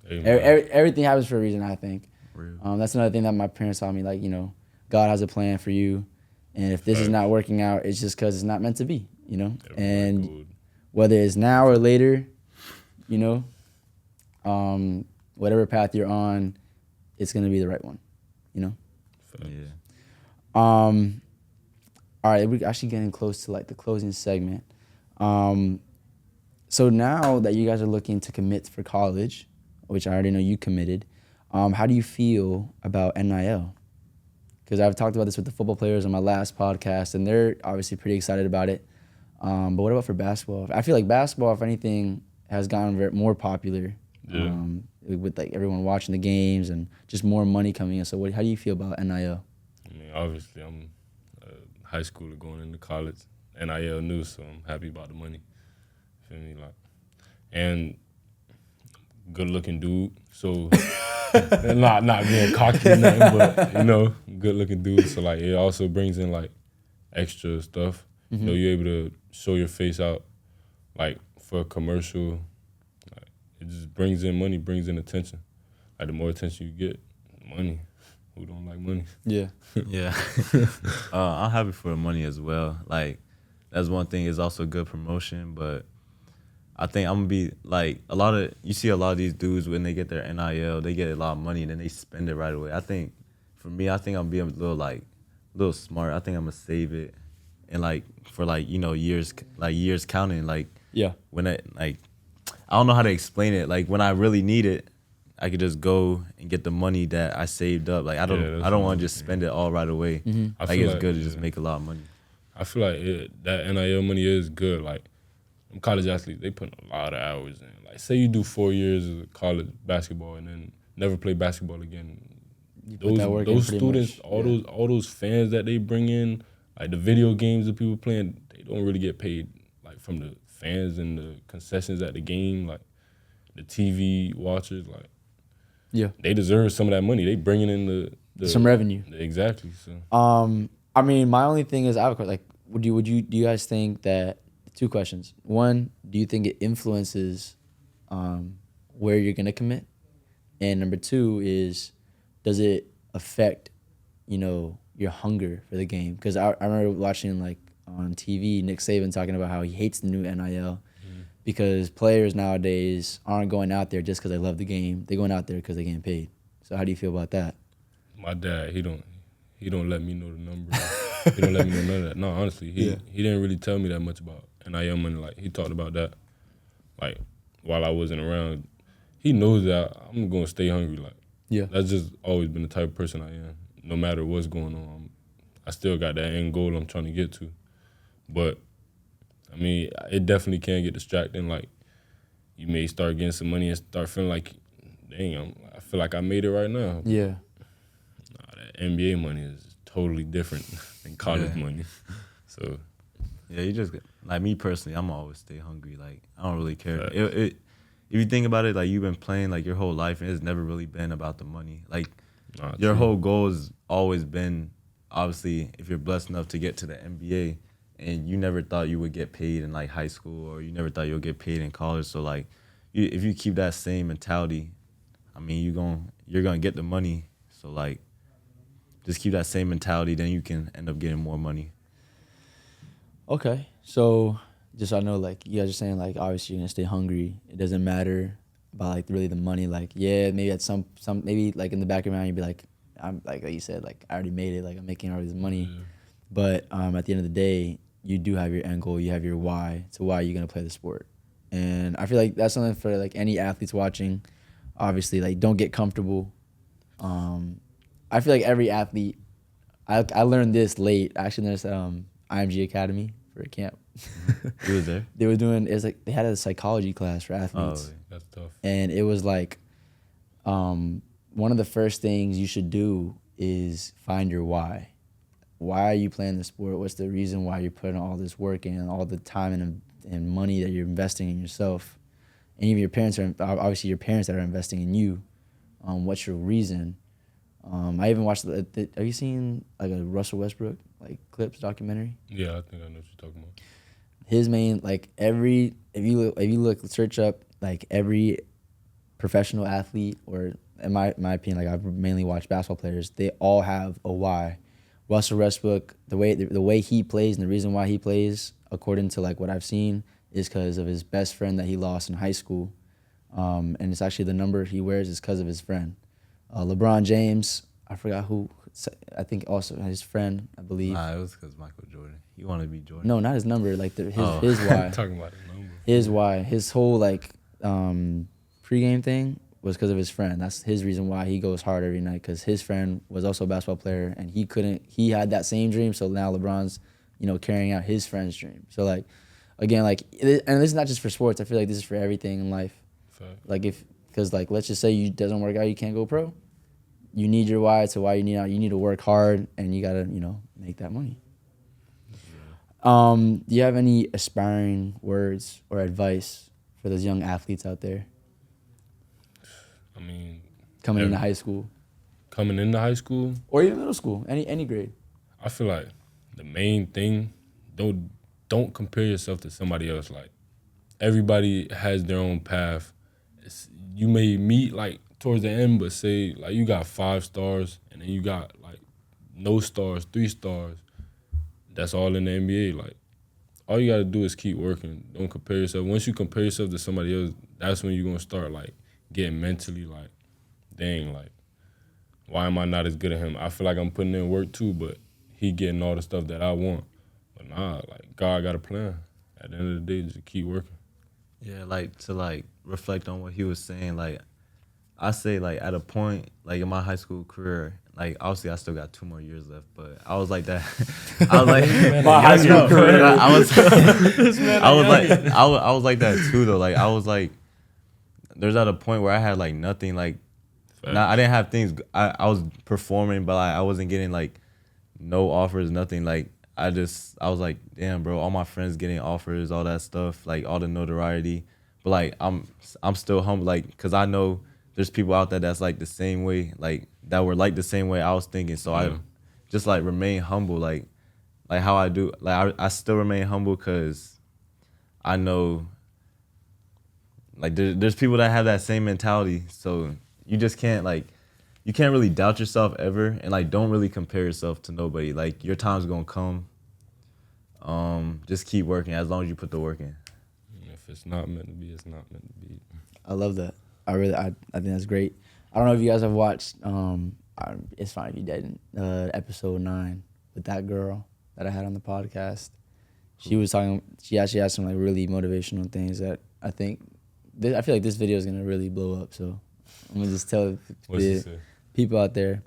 [SPEAKER 1] everything happens for a reason, I think. That's another thing that my parents taught me, like, God has a plan for you, and if this is not working out, it's just because it's not meant to be, and whether it's now or later, whatever path you're on, it's going to be the right one,
[SPEAKER 3] Yeah.
[SPEAKER 1] All right, we're actually getting close to like the closing segment. So now that you guys are looking to commit for college, which I already know you committed, how do you feel about NIL? Because I've talked about this with the football players on my last podcast, and they're obviously pretty excited about it. But what about for basketball? I feel like basketball, if anything, has gotten more popular.
[SPEAKER 2] Yeah.
[SPEAKER 1] With like everyone watching the games and just more money coming in. So how do you feel about NIL?
[SPEAKER 2] I mean, obviously, I'm a high schooler going into college. NIL new, so I'm happy about the money. Feel me? Like, and good looking dude. So not being cocky or nothing, but good looking dude. So like it also brings in like extra stuff.
[SPEAKER 1] Mm-hmm.
[SPEAKER 2] You're able to show your face out like for a commercial. Like, it just brings in money, brings in attention. Like the more attention you get, money. Who don't like money?
[SPEAKER 1] Yeah.
[SPEAKER 3] Yeah. I'm happy for the money as well. Like, that's one thing. It's also good promotion, but I think I'm going to be, like, you see a lot of these dudes when they get their NIL, they get a lot of money and then they spend it right away. I think, for me, I'm being a little smart. I think I'm going to save it and, like, for, like, years counting. Like,
[SPEAKER 1] Yeah.
[SPEAKER 3] when I don't know how to explain it. Like, when I really need it, I could just go and get the money that I saved up. Like, I don't want to just spend it all right away.
[SPEAKER 1] Mm-hmm.
[SPEAKER 3] I think it's good to just make a lot of money.
[SPEAKER 2] I feel like that NIL money is good. Like, college athletes, they put a lot of hours in. Like, say you do 4 years of college basketball and then never play basketball again. Those students, all those fans that they bring in, like the video games that people playing, they don't really get paid like from the fans and the concessions at the game, like the TV watchers, like.
[SPEAKER 1] Yeah.
[SPEAKER 2] They deserve some of that money. They bringing in the
[SPEAKER 1] some revenue.
[SPEAKER 2] Exactly. So.
[SPEAKER 1] I mean, my only thing is, I have a question. Like, do you guys think that? 2 questions. One, do you think it influences where you're gonna commit? And number 2 is, does it affect, your hunger for the game? Because I remember watching like on TV Nick Saban talking about how he hates the new NIL. Because players nowadays aren't going out there just because they love the game. They're going out there because they're getting paid. So how do you feel about that?
[SPEAKER 2] My dad, he don't let me know the number. He don't let me know none of that. No, honestly, he didn't really tell me that much about NIL money. Like, he talked about that, like, while I wasn't around. He knows that I'm gonna stay hungry. Like, that's just always been the type of person I am. No matter what's going on, I still got that end goal I'm trying to get to. But I mean, it definitely can get distracting. Like, you may start getting some money and start feeling like, dang, I feel like I made it right now.
[SPEAKER 1] Yeah.
[SPEAKER 2] Nah, that NBA money is totally different than college money. So.
[SPEAKER 3] Yeah, you just, like me personally, I'm always stay hungry. Like, I don't really care. If you think about it, like, you've been playing like your whole life and it's never really been about the money. Like, your whole goal has always been, obviously, if you're blessed enough to get to the NBA, and you never thought you would get paid in like high school, or you never thought you would get paid in college. So like, if you keep that same mentality, I mean, you're gonna get the money. So like, just keep that same mentality, then you can end up getting more money.
[SPEAKER 1] Okay, so just so I know, like, you guys are saying, like, obviously you're gonna stay hungry. It doesn't matter about like really the money. Like, yeah, maybe at some maybe like in the back of your mind you'd be like, I'm like you said, like I already made it, like I'm making all this money.
[SPEAKER 2] Yeah.
[SPEAKER 1] But at the end of the day, you do have your end goal, you have your why to why you're gonna play the sport. And I feel like that's something for like any athletes watching. Obviously, like don't get comfortable. I feel like every athlete, I learned this late. I actually learned this at IMG Academy for a camp.
[SPEAKER 3] You was there?
[SPEAKER 1] They were doing, it was like they had a psychology class for athletes.
[SPEAKER 3] Oh,
[SPEAKER 2] That's tough.
[SPEAKER 1] And it was like one of the first things you should do is find your why. Why are you playing the sport? What's the reason why you're putting all this work in, all the time and money that you're investing in yourself? And even your parents are, obviously your parents that are investing in you. What's your reason? I even watched, have you seen like a Russell Westbrook like clips documentary?
[SPEAKER 2] Yeah, I think I know what you're talking about.
[SPEAKER 1] His main, like if you look, search up like every professional athlete, or in my opinion, like I've mainly watched basketball players, they all have a why. Russell Westbrook, the way he plays and the reason why he plays, according to like what I've seen, is because of his best friend that he lost in high school. And it's actually the number he wears is because of his friend. LeBron James, I forgot who, I think also his friend, I believe.
[SPEAKER 3] Nah, it was because Michael Jordan. He wanted to be Jordan.
[SPEAKER 1] No, not his number, like his why.
[SPEAKER 2] Talking about the number.
[SPEAKER 1] His why. His whole like pregame thing was because of his friend. That's his reason why he goes hard every night, because his friend was also a basketball player and he had that same dream. So now LeBron's, carrying out his friend's dream. So like, again, like, and this is not just for sports. I feel like this is for everything in life.
[SPEAKER 2] Fact.
[SPEAKER 1] Like because like, let's just say you doesn't work out, you can't go pro. You need your why to why you need to work hard and you gotta, make that money. Do you have any aspiring words or advice for those young athletes out there?
[SPEAKER 2] I mean,
[SPEAKER 1] Coming into high school.
[SPEAKER 2] Coming into high school,
[SPEAKER 1] Or even middle school, any grade.
[SPEAKER 2] I feel like the main thing, don't compare yourself to somebody else. Like, everybody has their own path. You may meet like towards the end, but say like you got 5 stars and then you got like no stars, 3 stars. That's all in the NBA. Like, all you gotta do is keep working. Don't compare yourself. Once you compare yourself to somebody else, that's when you're gonna start like getting mentally like, dang, like, why am I not as good as him? I feel like I'm putting in work too, but he getting all the stuff that I want. But nah, like, God got a plan. At the end of the day, just keep working.
[SPEAKER 3] Yeah, like to like reflect on what he was saying, like I say like at a point like in my high school career, like obviously I still got 2 more years left, but I was like that. I was like
[SPEAKER 1] My high school career.
[SPEAKER 3] I was like that too though. Like I was like, there's at a point where I had like nothing, like I didn't have things. I was performing, but I wasn't getting like no offers, nothing. Like I was like, damn, bro, all my friends getting offers, all that stuff, like all the notoriety. But like I'm still humble, like, cause I know there's people out there that's like the same way, like that were like the same way I was thinking. So I just like remain humble, like how I do. Like I still remain humble, cause I know like there's people that have that same mentality. So you just can't you can't really doubt yourself ever, and like don't really compare yourself to nobody. Like your time's gonna come. Just keep working as long as you put the work in.
[SPEAKER 2] If it's not meant to be, it's not meant to be.
[SPEAKER 1] I love that. I think that's great. I don't know if you guys have watched, it's fine if you didn't, episode 9 with that girl that I had on the podcast. She actually asked some like really motivational things that I feel like this video is going to really blow up. So I'm going to just tell the people out there,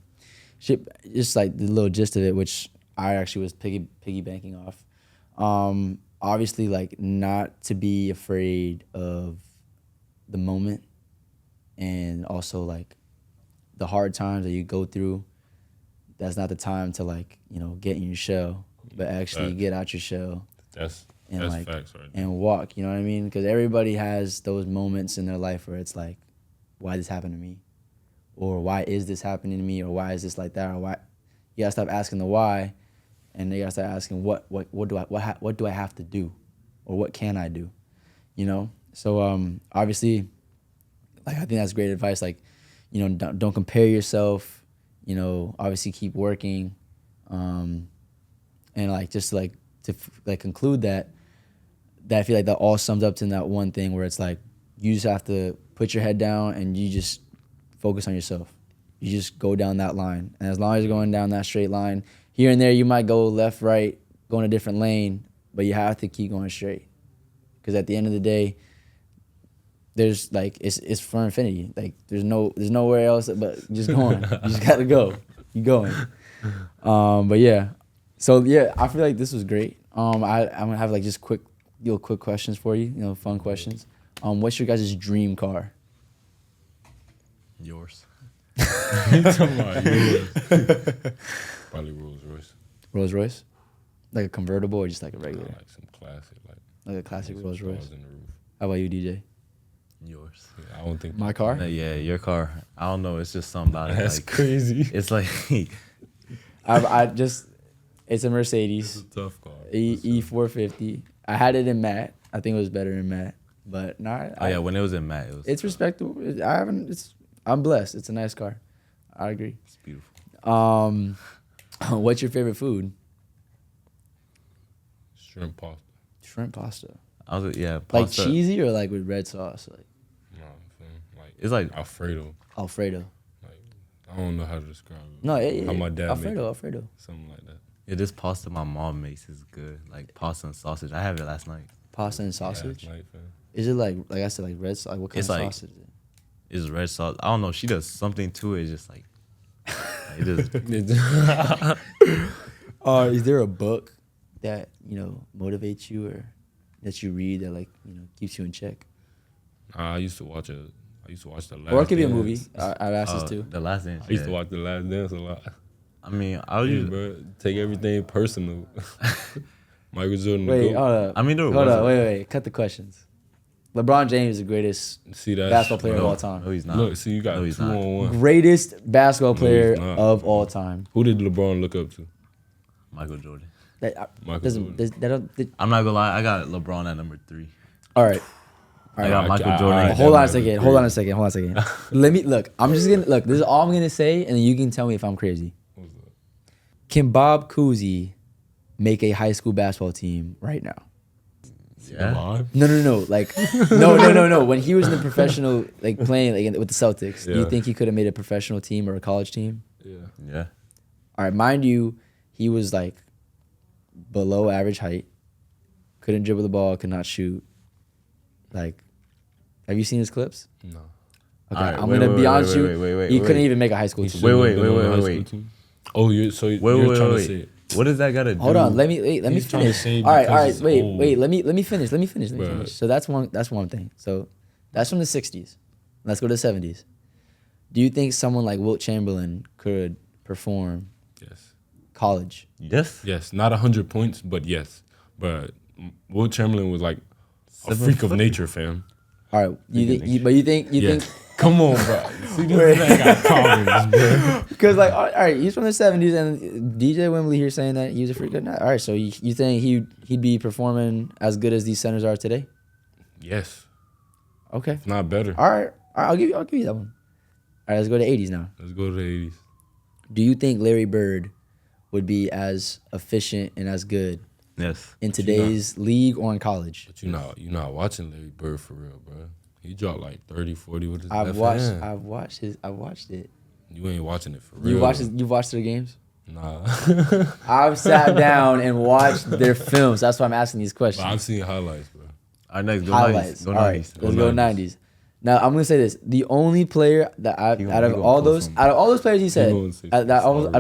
[SPEAKER 1] just like the little gist of it, which I actually was piggybanking off. Obviously, like, not to be afraid of the moment, and also like the hard times that you go through. That's not the time to like, get in your shell, but actually get out your shell.
[SPEAKER 2] That's
[SPEAKER 1] like,
[SPEAKER 2] facts right there.
[SPEAKER 1] And walk, you know what I mean? Because everybody has those moments in their life where it's like, why this happened to me? Or why is this happening to me? Or why is this like that? Or why? You gotta stop asking the why, and you gotta start asking what do I have to do, or what can I do, So obviously, like, I think that's great advice. Like, don't compare yourself. Obviously keep working, and like just like to conclude that I feel like that all sums up to that one thing where it's like you just have to put your head down and you just focus on yourself. You just go down that line. And as long as you're going down that straight line, here and there you might go left, right, go in a different lane, but you have to keep going straight. Because at the end of the day, there's like it's for infinity. Like there's nowhere else but just going. You just gotta go. You going. But yeah. So yeah, I feel like this was great. I'm gonna have like just quick questions for you, fun questions. What's your guys' dream car?
[SPEAKER 3] Yours.
[SPEAKER 2] Probably Rolls Royce.
[SPEAKER 1] Rolls Royce? Like a convertible or just like a regular?
[SPEAKER 2] Like some classic,
[SPEAKER 1] like a classic
[SPEAKER 2] some
[SPEAKER 1] Rolls Royce.
[SPEAKER 2] stars in the roof.
[SPEAKER 1] How about you, DJ?
[SPEAKER 3] Yours.
[SPEAKER 2] Yeah, I don't think
[SPEAKER 1] My car?
[SPEAKER 3] Yeah, your car. I don't know. It's just something about it.
[SPEAKER 2] That's
[SPEAKER 3] like,
[SPEAKER 2] crazy.
[SPEAKER 3] It's like
[SPEAKER 1] It's a Mercedes.
[SPEAKER 2] It's a tough car.
[SPEAKER 1] E450. I had it in matte. I think it was better in matte, but
[SPEAKER 3] when it was in matte,
[SPEAKER 1] it's respectable. I'm blessed. It's a nice car. I agree.
[SPEAKER 3] It's beautiful.
[SPEAKER 1] What's your favorite food?
[SPEAKER 2] Shrimp pasta.
[SPEAKER 1] Shrimp pasta.
[SPEAKER 3] Pasta.
[SPEAKER 1] Like cheesy or like with red sauce? Like
[SPEAKER 2] No, I'm saying like
[SPEAKER 3] It's like
[SPEAKER 2] Alfredo.
[SPEAKER 1] Alfredo.
[SPEAKER 2] Like I don't know how to describe it.
[SPEAKER 1] No,
[SPEAKER 2] how my dad
[SPEAKER 1] Alfredo.
[SPEAKER 2] make it.
[SPEAKER 1] Alfredo.
[SPEAKER 2] Something like that.
[SPEAKER 3] Yeah, this pasta my mom makes is good. Like pasta and sausage. I had it last night.
[SPEAKER 1] Pasta and sausage.
[SPEAKER 2] Last night, fam.
[SPEAKER 1] Is it like I said, like red sauce? Like what kind
[SPEAKER 3] It's
[SPEAKER 1] of
[SPEAKER 3] like-
[SPEAKER 1] sausage is it?
[SPEAKER 3] It's red sauce. I don't know. She does something to it. It's just like it just
[SPEAKER 1] Is there a book that motivates you or that you read that keeps you in check?
[SPEAKER 2] I used to watch the Last
[SPEAKER 1] Or it could be a
[SPEAKER 2] Dance.
[SPEAKER 1] movie. I've asked this too.
[SPEAKER 3] The last dance.
[SPEAKER 2] I used to watch the Last Dance a lot.
[SPEAKER 3] I mean, I was
[SPEAKER 2] Yeah,
[SPEAKER 3] just,
[SPEAKER 2] bro, take everything personal. Michael Jordan. the
[SPEAKER 1] Wait,
[SPEAKER 2] GOAT.
[SPEAKER 1] hold up.
[SPEAKER 3] I mean, there
[SPEAKER 1] Hold
[SPEAKER 3] was
[SPEAKER 1] up. Wait. Cut the questions. LeBron James is the greatest
[SPEAKER 2] See that?
[SPEAKER 1] basketball player of
[SPEAKER 3] no,
[SPEAKER 1] all time.
[SPEAKER 3] No, he's not.
[SPEAKER 2] Look, see, you got
[SPEAKER 3] No, he's
[SPEAKER 2] 2
[SPEAKER 3] not.
[SPEAKER 2] on 1.
[SPEAKER 1] Greatest basketball player
[SPEAKER 2] he's not.
[SPEAKER 1] of all time.
[SPEAKER 2] Who did LeBron look up to?
[SPEAKER 3] Michael Jordan.
[SPEAKER 2] Michael
[SPEAKER 1] Doesn't
[SPEAKER 2] Jordan.
[SPEAKER 1] that don't,
[SPEAKER 3] I'm not gonna lie. I got LeBron at number 3.
[SPEAKER 1] all right.
[SPEAKER 3] I got Michael Jordan.
[SPEAKER 2] I-
[SPEAKER 3] at
[SPEAKER 1] Hold on a
[SPEAKER 2] that
[SPEAKER 1] second.
[SPEAKER 2] might be
[SPEAKER 1] Hold on a second. Hold on a second. Let me look. I'm just gonna look. This is all I'm gonna say, and then you can tell me if I'm crazy.
[SPEAKER 2] What's that?
[SPEAKER 1] Can Bob Cousy make a high school basketball team right now?
[SPEAKER 3] Yeah.
[SPEAKER 2] Alive?
[SPEAKER 1] No. Like, no. When he was in the professional, like playing like with the Celtics, do you
[SPEAKER 2] Yeah.
[SPEAKER 1] think he could have made a professional team or a college team?
[SPEAKER 2] Yeah.
[SPEAKER 3] Yeah.
[SPEAKER 1] All right, mind you, he was like below average height, couldn't dribble the ball, could not shoot. Like, have you seen his clips?
[SPEAKER 2] No.
[SPEAKER 1] Okay,
[SPEAKER 3] All right,
[SPEAKER 1] I'm
[SPEAKER 3] wait,
[SPEAKER 1] gonna
[SPEAKER 3] wait,
[SPEAKER 1] be
[SPEAKER 3] wait,
[SPEAKER 1] honest
[SPEAKER 3] wait,
[SPEAKER 1] with you.
[SPEAKER 3] wait, wait,
[SPEAKER 1] He
[SPEAKER 3] wait.
[SPEAKER 1] couldn't even make a high school
[SPEAKER 2] He
[SPEAKER 1] team.
[SPEAKER 2] shouldn't
[SPEAKER 3] Wait,
[SPEAKER 2] have been
[SPEAKER 3] wait,
[SPEAKER 2] on
[SPEAKER 3] wait,
[SPEAKER 2] the high
[SPEAKER 3] wait,
[SPEAKER 2] school
[SPEAKER 3] wait.
[SPEAKER 2] team? Oh, you're
[SPEAKER 3] Wait,
[SPEAKER 2] trying to
[SPEAKER 3] wait.
[SPEAKER 2] say it.
[SPEAKER 3] What does that gotta do?
[SPEAKER 1] Hold on, let me
[SPEAKER 2] He's trying to
[SPEAKER 1] finish.
[SPEAKER 2] say
[SPEAKER 1] All right,
[SPEAKER 2] because it's
[SPEAKER 1] wait,
[SPEAKER 2] old.
[SPEAKER 1] let me finish. Let me finish.
[SPEAKER 2] Bruh.
[SPEAKER 1] So that's one thing. So that's from the '60s. Let's go to the '70s. Do you think someone like Wilt Chamberlain could perform
[SPEAKER 2] Yes.
[SPEAKER 1] college?
[SPEAKER 3] Yes.
[SPEAKER 2] Yes. Not 100 points, but yes. But Will Chamberlain was like a
[SPEAKER 3] 7
[SPEAKER 2] freak of
[SPEAKER 3] foot.
[SPEAKER 2] nature, fam.
[SPEAKER 1] All right, you think
[SPEAKER 2] Come on, bro. See, this man got problems, bro.
[SPEAKER 1] because like all right, he's from the '70s and DJ Wimbley here saying that he was a freak good. All right, so you think he'd be performing as good as these centers are today?
[SPEAKER 2] Yes.
[SPEAKER 1] Okay.
[SPEAKER 2] If not better.
[SPEAKER 1] All right, I'll give you that one. All right, let's go to '80s now.
[SPEAKER 2] Let's go to the 80s.
[SPEAKER 1] Do you think Larry Bird would be as efficient and as good
[SPEAKER 3] Yes.
[SPEAKER 1] in
[SPEAKER 2] But you
[SPEAKER 1] today's league or in college?
[SPEAKER 2] But you're not watching Larry Bird for real, bro. He dropped like 30, 40 with his
[SPEAKER 1] I've
[SPEAKER 2] left hand.
[SPEAKER 1] watched it.
[SPEAKER 2] You ain't watching it for real.
[SPEAKER 1] You watched their games?
[SPEAKER 2] Nah.
[SPEAKER 1] I've sat down and watched their films. That's why I'm asking these
[SPEAKER 2] But
[SPEAKER 1] questions.
[SPEAKER 2] I've seen highlights, bro.
[SPEAKER 3] All right, next go
[SPEAKER 1] Highlights.
[SPEAKER 3] 90s. Go
[SPEAKER 1] All right,
[SPEAKER 3] 90s.
[SPEAKER 1] let's go 90s. Now I'm gonna say this: the only player that
[SPEAKER 3] He gonna-
[SPEAKER 1] out
[SPEAKER 3] he
[SPEAKER 1] of
[SPEAKER 3] gonna
[SPEAKER 1] all
[SPEAKER 3] post
[SPEAKER 1] those players he said,
[SPEAKER 2] gonna say
[SPEAKER 1] out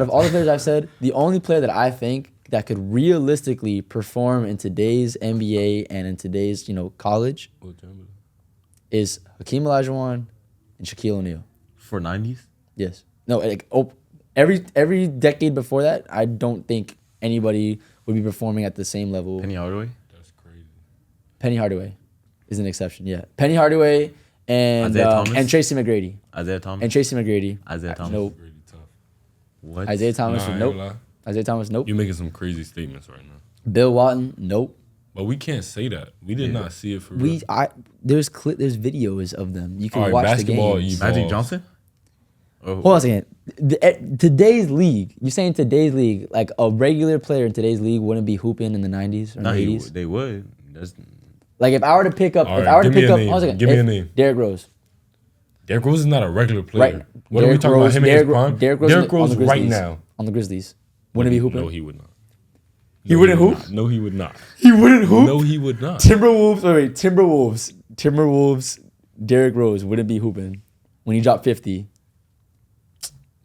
[SPEAKER 1] of all the players I've said, the only player that I think that could realistically perform in today's NBA and in today's college
[SPEAKER 2] Will Chamberlain.
[SPEAKER 1] is Hakeem Olajuwon and Shaquille O'Neal.
[SPEAKER 3] For 90s?
[SPEAKER 1] Yes. No. Every decade before that, I don't think anybody would be performing at the same level.
[SPEAKER 3] Penny Hardaway?
[SPEAKER 2] That's crazy.
[SPEAKER 1] Penny Hardaway is an exception. Yeah. Penny Hardaway and
[SPEAKER 3] Isaiah Thomas?
[SPEAKER 1] and Tracy McGrady.
[SPEAKER 3] Isaiah Thomas?
[SPEAKER 1] And Tracy McGrady.
[SPEAKER 3] Isaiah Thomas?
[SPEAKER 1] Nope.
[SPEAKER 2] Really tough.
[SPEAKER 3] What?
[SPEAKER 1] Isaiah Thomas.
[SPEAKER 2] Nah, I ain't
[SPEAKER 1] Nope.
[SPEAKER 2] gonna lie.
[SPEAKER 1] Isaiah Thomas. Nope.
[SPEAKER 2] You're making some crazy statements right now.
[SPEAKER 1] Bill Walton. Nope.
[SPEAKER 2] But we can't say that. We did not see it for real.
[SPEAKER 1] There's videos of them. You can
[SPEAKER 2] All right,
[SPEAKER 1] watch the
[SPEAKER 2] basketball
[SPEAKER 1] games.
[SPEAKER 2] evolves.
[SPEAKER 3] Magic Johnson? Oh,
[SPEAKER 1] Hold on a second. Today's league. You're saying today's league, like a regular player in today's league wouldn't be hooping in the '90s or
[SPEAKER 3] no,
[SPEAKER 1] the '80s.
[SPEAKER 3] they would. That's,
[SPEAKER 1] Like if I were to pick up,
[SPEAKER 2] All right, give me a name.
[SPEAKER 1] hold on a second.
[SPEAKER 2] Give me a name.
[SPEAKER 1] Derrick Rose.
[SPEAKER 2] Derrick Rose is not a regular player.
[SPEAKER 1] Right.
[SPEAKER 2] What are we talking about? Him in his prime?
[SPEAKER 1] Derrick Rose
[SPEAKER 2] Derrick
[SPEAKER 1] on
[SPEAKER 2] Rose
[SPEAKER 1] the
[SPEAKER 2] right
[SPEAKER 1] Grizzlies.
[SPEAKER 2] now.
[SPEAKER 1] On the Grizzlies. Wouldn't he be hooping?
[SPEAKER 2] No, he would not.
[SPEAKER 1] He wouldn't hoop?
[SPEAKER 2] No, he would not.
[SPEAKER 1] He wouldn't hoop?
[SPEAKER 2] No, he would not.
[SPEAKER 1] Timberwolves, Derrick Rose wouldn't be hooping when he dropped 50.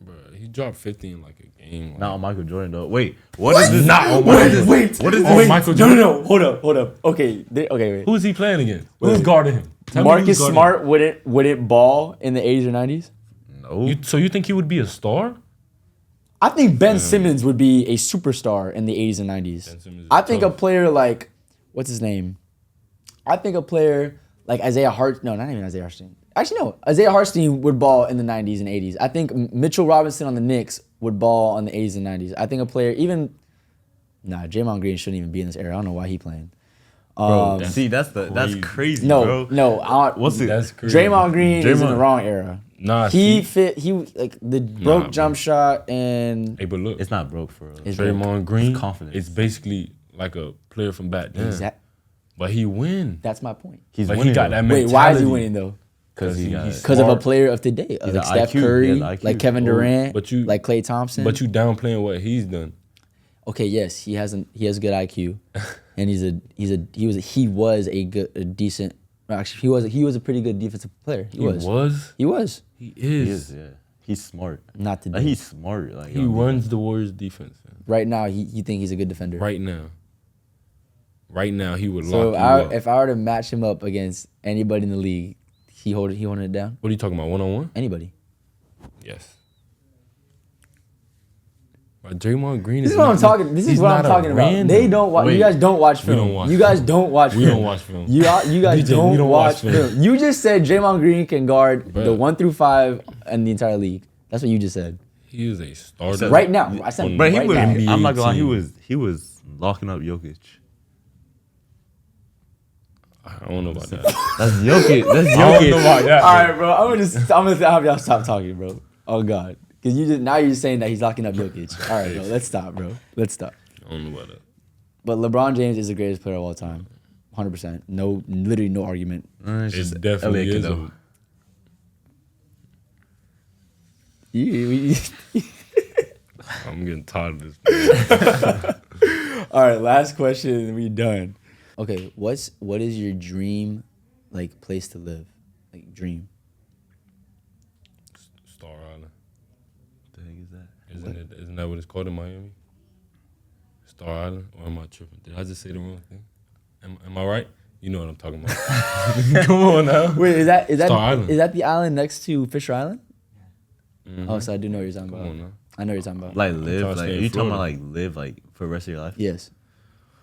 [SPEAKER 2] Bro, he dropped 50 in like a game. Like,
[SPEAKER 3] Not on Michael Jordan though. Wait, what is this?
[SPEAKER 2] Not on
[SPEAKER 3] What
[SPEAKER 2] Michael
[SPEAKER 3] is
[SPEAKER 2] Jordan.
[SPEAKER 3] this? What is
[SPEAKER 2] Oh,
[SPEAKER 3] this?
[SPEAKER 2] Michael
[SPEAKER 1] No. Hold up. Okay, wait.
[SPEAKER 2] Who is he playing against? Who's guarding him? Tell me
[SPEAKER 1] Marcus
[SPEAKER 2] who's guarding
[SPEAKER 1] Smart wouldn't ball in the 80s or 90s?
[SPEAKER 3] No.
[SPEAKER 2] him. So you think he would be a star?
[SPEAKER 1] I think Ben Simmons would be a superstar in the 80s and 90s.
[SPEAKER 2] Ben Simmons is
[SPEAKER 1] I think
[SPEAKER 2] tough.
[SPEAKER 1] a player like, what's his name? I think a player like Isaiah Hart. No, not even Isaiah Hartenstein. Actually, no. Isaiah Hartenstein would ball in the 90s and 80s. I think Mitchell Robinson on the Knicks would ball on the 80s and 90s. I think a player Draymond Green shouldn't even be in this era. I don't know why he playing.
[SPEAKER 3] Bro, see, that's crazy, bro.
[SPEAKER 1] What's
[SPEAKER 3] it?
[SPEAKER 2] That's crazy.
[SPEAKER 1] Draymond Green is in the
[SPEAKER 3] Draymond-
[SPEAKER 1] wrong era.
[SPEAKER 2] Nah,
[SPEAKER 1] He
[SPEAKER 2] see,
[SPEAKER 1] was like the broke
[SPEAKER 2] bro.
[SPEAKER 1] jump shot and
[SPEAKER 2] Hey, but look,
[SPEAKER 3] It's not broke for real.
[SPEAKER 1] It's broke.
[SPEAKER 2] Draymond Green
[SPEAKER 3] It's confidence.
[SPEAKER 2] is basically like a player from back then.
[SPEAKER 1] Exact-
[SPEAKER 2] But he win.
[SPEAKER 1] that's my point.
[SPEAKER 3] He's
[SPEAKER 2] But
[SPEAKER 3] winning.
[SPEAKER 2] he got that
[SPEAKER 1] Wait,
[SPEAKER 2] mentality.
[SPEAKER 1] why is he winning though?
[SPEAKER 3] because he got
[SPEAKER 2] he's-
[SPEAKER 1] Because of a
[SPEAKER 2] Smart.
[SPEAKER 1] player of today, like
[SPEAKER 3] an
[SPEAKER 1] Steph
[SPEAKER 3] IQ. He
[SPEAKER 1] Curry,
[SPEAKER 3] has IQ.
[SPEAKER 1] like Kevin
[SPEAKER 3] Oh,
[SPEAKER 1] Durant,
[SPEAKER 2] but you-
[SPEAKER 1] like Klay Thompson.
[SPEAKER 2] But you downplaying what he's done.
[SPEAKER 1] Okay, yes, he has good IQ, and he was a decent. Actually, he was a pretty good defensive player. He was.
[SPEAKER 2] He is.
[SPEAKER 3] He is, yeah. He's smart.
[SPEAKER 1] Not today.
[SPEAKER 3] Like, he's smart. Like
[SPEAKER 2] He runs the Warriors defense. Man.
[SPEAKER 1] Right now, you think he's a good defender.
[SPEAKER 2] Right now. Right now, he would
[SPEAKER 1] So
[SPEAKER 2] lock you up.
[SPEAKER 1] if I were to match him up against anybody in the league, he holding it down.
[SPEAKER 2] What are you talking about? One-on-one?
[SPEAKER 1] Anybody.
[SPEAKER 2] Yes. But Draymond Green
[SPEAKER 1] This
[SPEAKER 2] is
[SPEAKER 1] is what I'm
[SPEAKER 2] not-
[SPEAKER 1] talking. This is
[SPEAKER 2] he's
[SPEAKER 1] what I'm
[SPEAKER 2] not a
[SPEAKER 1] talking about.
[SPEAKER 2] random-
[SPEAKER 1] They don't watch. You
[SPEAKER 3] Wait,
[SPEAKER 1] guys don't watch
[SPEAKER 2] we
[SPEAKER 1] film.
[SPEAKER 2] don't watch
[SPEAKER 1] You guys
[SPEAKER 2] film.
[SPEAKER 1] don't watch
[SPEAKER 2] We
[SPEAKER 1] film.
[SPEAKER 2] don't watch film.
[SPEAKER 1] You guys
[SPEAKER 2] DJ,
[SPEAKER 1] don't,
[SPEAKER 2] we don't
[SPEAKER 1] watch
[SPEAKER 2] watch film.
[SPEAKER 1] film. You just said Draymond Green can guard the
[SPEAKER 2] Bruh.
[SPEAKER 1] 1 through 5 and the entire league. That's what you just said.
[SPEAKER 2] He is a starter.
[SPEAKER 1] Right now, I said
[SPEAKER 2] On
[SPEAKER 3] But he
[SPEAKER 1] right
[SPEAKER 3] was.
[SPEAKER 1] now.
[SPEAKER 2] NBA
[SPEAKER 3] I'm not gonna lie.
[SPEAKER 2] team.
[SPEAKER 3] He was locking up Jokic.
[SPEAKER 2] I don't know about that.
[SPEAKER 3] That's Jokic. That's
[SPEAKER 2] I don't know
[SPEAKER 3] Jokic.
[SPEAKER 2] about that.
[SPEAKER 1] All right, bro. I'm gonna have y'all stop talking, bro. Oh God, because now you're saying that he's locking up Jokic. All right, bro. Let's stop, bro. Let's stop.
[SPEAKER 2] I don't know about that.
[SPEAKER 1] But LeBron James is the greatest player of all time. 100%. No, literally no argument.
[SPEAKER 2] It definitely
[SPEAKER 3] LA
[SPEAKER 2] is.
[SPEAKER 3] Kiddo.
[SPEAKER 2] I'm getting tired of this.
[SPEAKER 1] All right, last question and we done. Okay, what is your dream like place to live? Like dream.
[SPEAKER 2] Star Island.
[SPEAKER 3] The heck is that?
[SPEAKER 2] Isn't that what it's called in Miami? Star Island? Or am I tripping? Did I just say the wrong thing? Am I right? You know what I'm talking about. Come on now.
[SPEAKER 1] Wait, is that
[SPEAKER 2] Star Island.
[SPEAKER 1] is that the island next to Fisher Island?
[SPEAKER 2] Mhm.
[SPEAKER 1] Oh, so I do know what you're talking
[SPEAKER 2] Come
[SPEAKER 1] about.
[SPEAKER 2] on now.
[SPEAKER 1] I know what you're talking about.
[SPEAKER 3] Like
[SPEAKER 2] trying
[SPEAKER 3] live.
[SPEAKER 2] to
[SPEAKER 3] Like
[SPEAKER 2] stay in
[SPEAKER 3] you talking about
[SPEAKER 2] Florida.
[SPEAKER 3] like live like for the rest of your life?
[SPEAKER 1] Yes.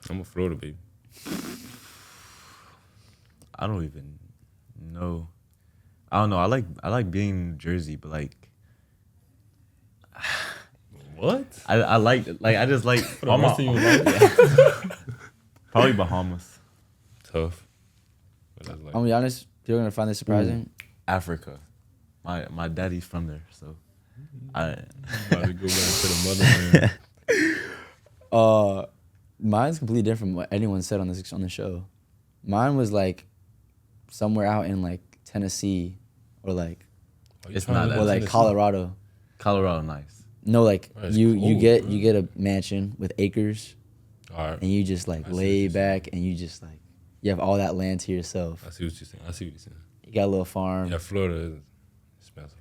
[SPEAKER 2] I'm a Florida baby.
[SPEAKER 3] I don't even know. I don't know. I like being in New Jersey, but like
[SPEAKER 2] What?
[SPEAKER 3] I like I just like
[SPEAKER 2] For the rest of your life?
[SPEAKER 3] probably Bahamas,
[SPEAKER 2] Tough. But that's like,
[SPEAKER 1] I'm gonna be honest, you're gonna find this surprising.
[SPEAKER 3] Africa. My daddy's from there, so I
[SPEAKER 2] about to go back to the motherland.
[SPEAKER 1] Mine's completely different from what anyone said on the show. Mine was like somewhere out in like Tennessee or like
[SPEAKER 3] It's not that.
[SPEAKER 1] or like Colorado.
[SPEAKER 3] Colorado nice.
[SPEAKER 1] No, like
[SPEAKER 2] That's
[SPEAKER 1] you
[SPEAKER 2] cold,
[SPEAKER 1] get
[SPEAKER 2] bro.
[SPEAKER 1] you get a mansion with acres
[SPEAKER 2] All right.
[SPEAKER 1] and you just like
[SPEAKER 2] I see what
[SPEAKER 1] lay
[SPEAKER 2] you're saying.
[SPEAKER 1] back and you just like you have all that land to yourself.
[SPEAKER 2] I see what you're saying.
[SPEAKER 1] You got a little farm.
[SPEAKER 2] Yeah, Florida is expensive.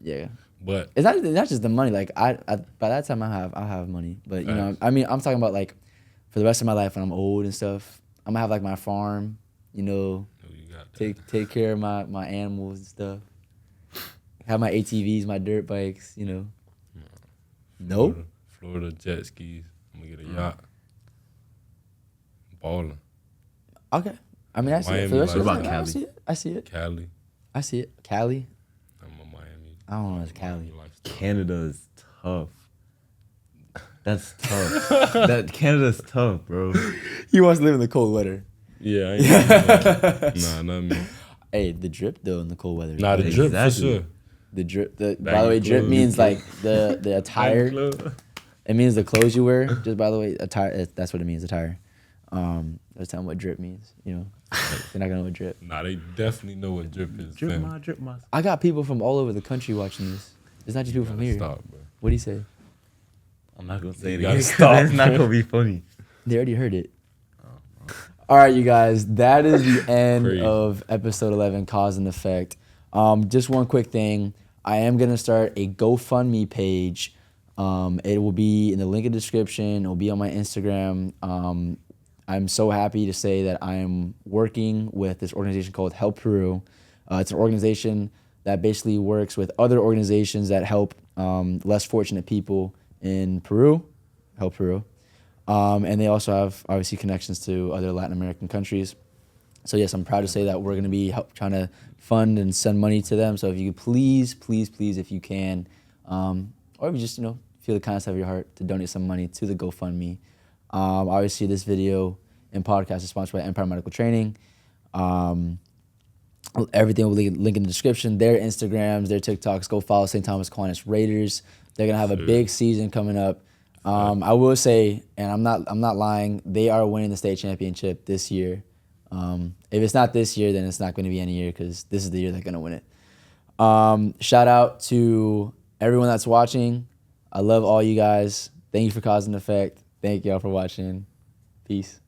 [SPEAKER 1] Yeah.
[SPEAKER 2] But
[SPEAKER 1] It's not just the money. Like I by that time I'll have money. But you know,
[SPEAKER 2] Facts.
[SPEAKER 1] I mean I'm talking about like for the rest of my life when I'm old and stuff. I'm gonna have like my farm, you know,
[SPEAKER 2] you got that.
[SPEAKER 1] take care of my animals and stuff. Have my ATVs, my dirt bikes, you know. No?
[SPEAKER 2] Florida jet skis. I'm gonna get a yacht. Balling.
[SPEAKER 1] Okay. I mean I see it. For
[SPEAKER 2] Miami,
[SPEAKER 1] the rest of
[SPEAKER 3] like-
[SPEAKER 1] the
[SPEAKER 3] What about
[SPEAKER 1] time, I
[SPEAKER 3] Cali?
[SPEAKER 1] see it. I see it.
[SPEAKER 2] Cali.
[SPEAKER 1] I see it. Cali.
[SPEAKER 2] I'm a Miami.
[SPEAKER 1] I don't know it's Cali.
[SPEAKER 2] lifestyle.
[SPEAKER 3] Canada is tough. That's tough. That Canada's tough, bro.
[SPEAKER 1] He wants to live in the cold weather.
[SPEAKER 2] Yeah, I ain't that. Nah, not me.
[SPEAKER 1] Hey, the drip though in the cold weather.
[SPEAKER 2] Nah, the drip for
[SPEAKER 3] Exactly.
[SPEAKER 2] sure.
[SPEAKER 1] The drip. By
[SPEAKER 2] Baggy
[SPEAKER 1] the way, drip
[SPEAKER 2] clothes.
[SPEAKER 1] means like the attire.
[SPEAKER 2] Club.
[SPEAKER 1] It means the clothes you wear. Just by the way, attire. That's what it means. Attire. Let's tell them what drip means. You know, they're not gonna know what drip.
[SPEAKER 2] Nah, they definitely know what drip is.
[SPEAKER 3] Drip
[SPEAKER 2] fam.
[SPEAKER 3] my, drip my.
[SPEAKER 1] I got people from all over the country watching this. It's not just people from
[SPEAKER 2] Gotta
[SPEAKER 1] here.
[SPEAKER 2] Stop, bro.
[SPEAKER 1] What do you say?
[SPEAKER 3] I'm not gonna say it
[SPEAKER 2] You gotta
[SPEAKER 3] again. 'cause
[SPEAKER 2] stop,
[SPEAKER 3] It's not
[SPEAKER 2] bro.
[SPEAKER 3] gonna be funny.
[SPEAKER 1] They already heard it. All right, you guys. That is the end
[SPEAKER 2] Crazy.
[SPEAKER 1] of episode 11, Cause and Effect. Just one quick thing. I am gonna start a GoFundMe page. It will be in the link in the description. It will be on my Instagram. I'm so happy to say that I am working with this organization called Help Peru. It's an organization that basically works with other organizations that help less fortunate people in Peru. Help Peru. And they also have obviously connections to other Latin American countries. So yes, I'm proud to say that we're going to be trying to fund and send money to them. So if you could please, if you can, or if you just feel the kindness of your heart to donate some money to the GoFundMe. Obviously, this video and podcast is sponsored by Empire Medical Training. Everything will link in the description. Their Instagrams, their TikToks. Go follow St. Thomas Aquinas Raiders. They're gonna have a big season coming up. I will say, and I'm not lying, they are winning the state championship this year. If it's not this year, then it's not going to be any year because this is the year they're going to win it. Shout out to everyone that's watching. I love all you guys. Thank you for Cause and Effect. Thank y'all for watching. Peace.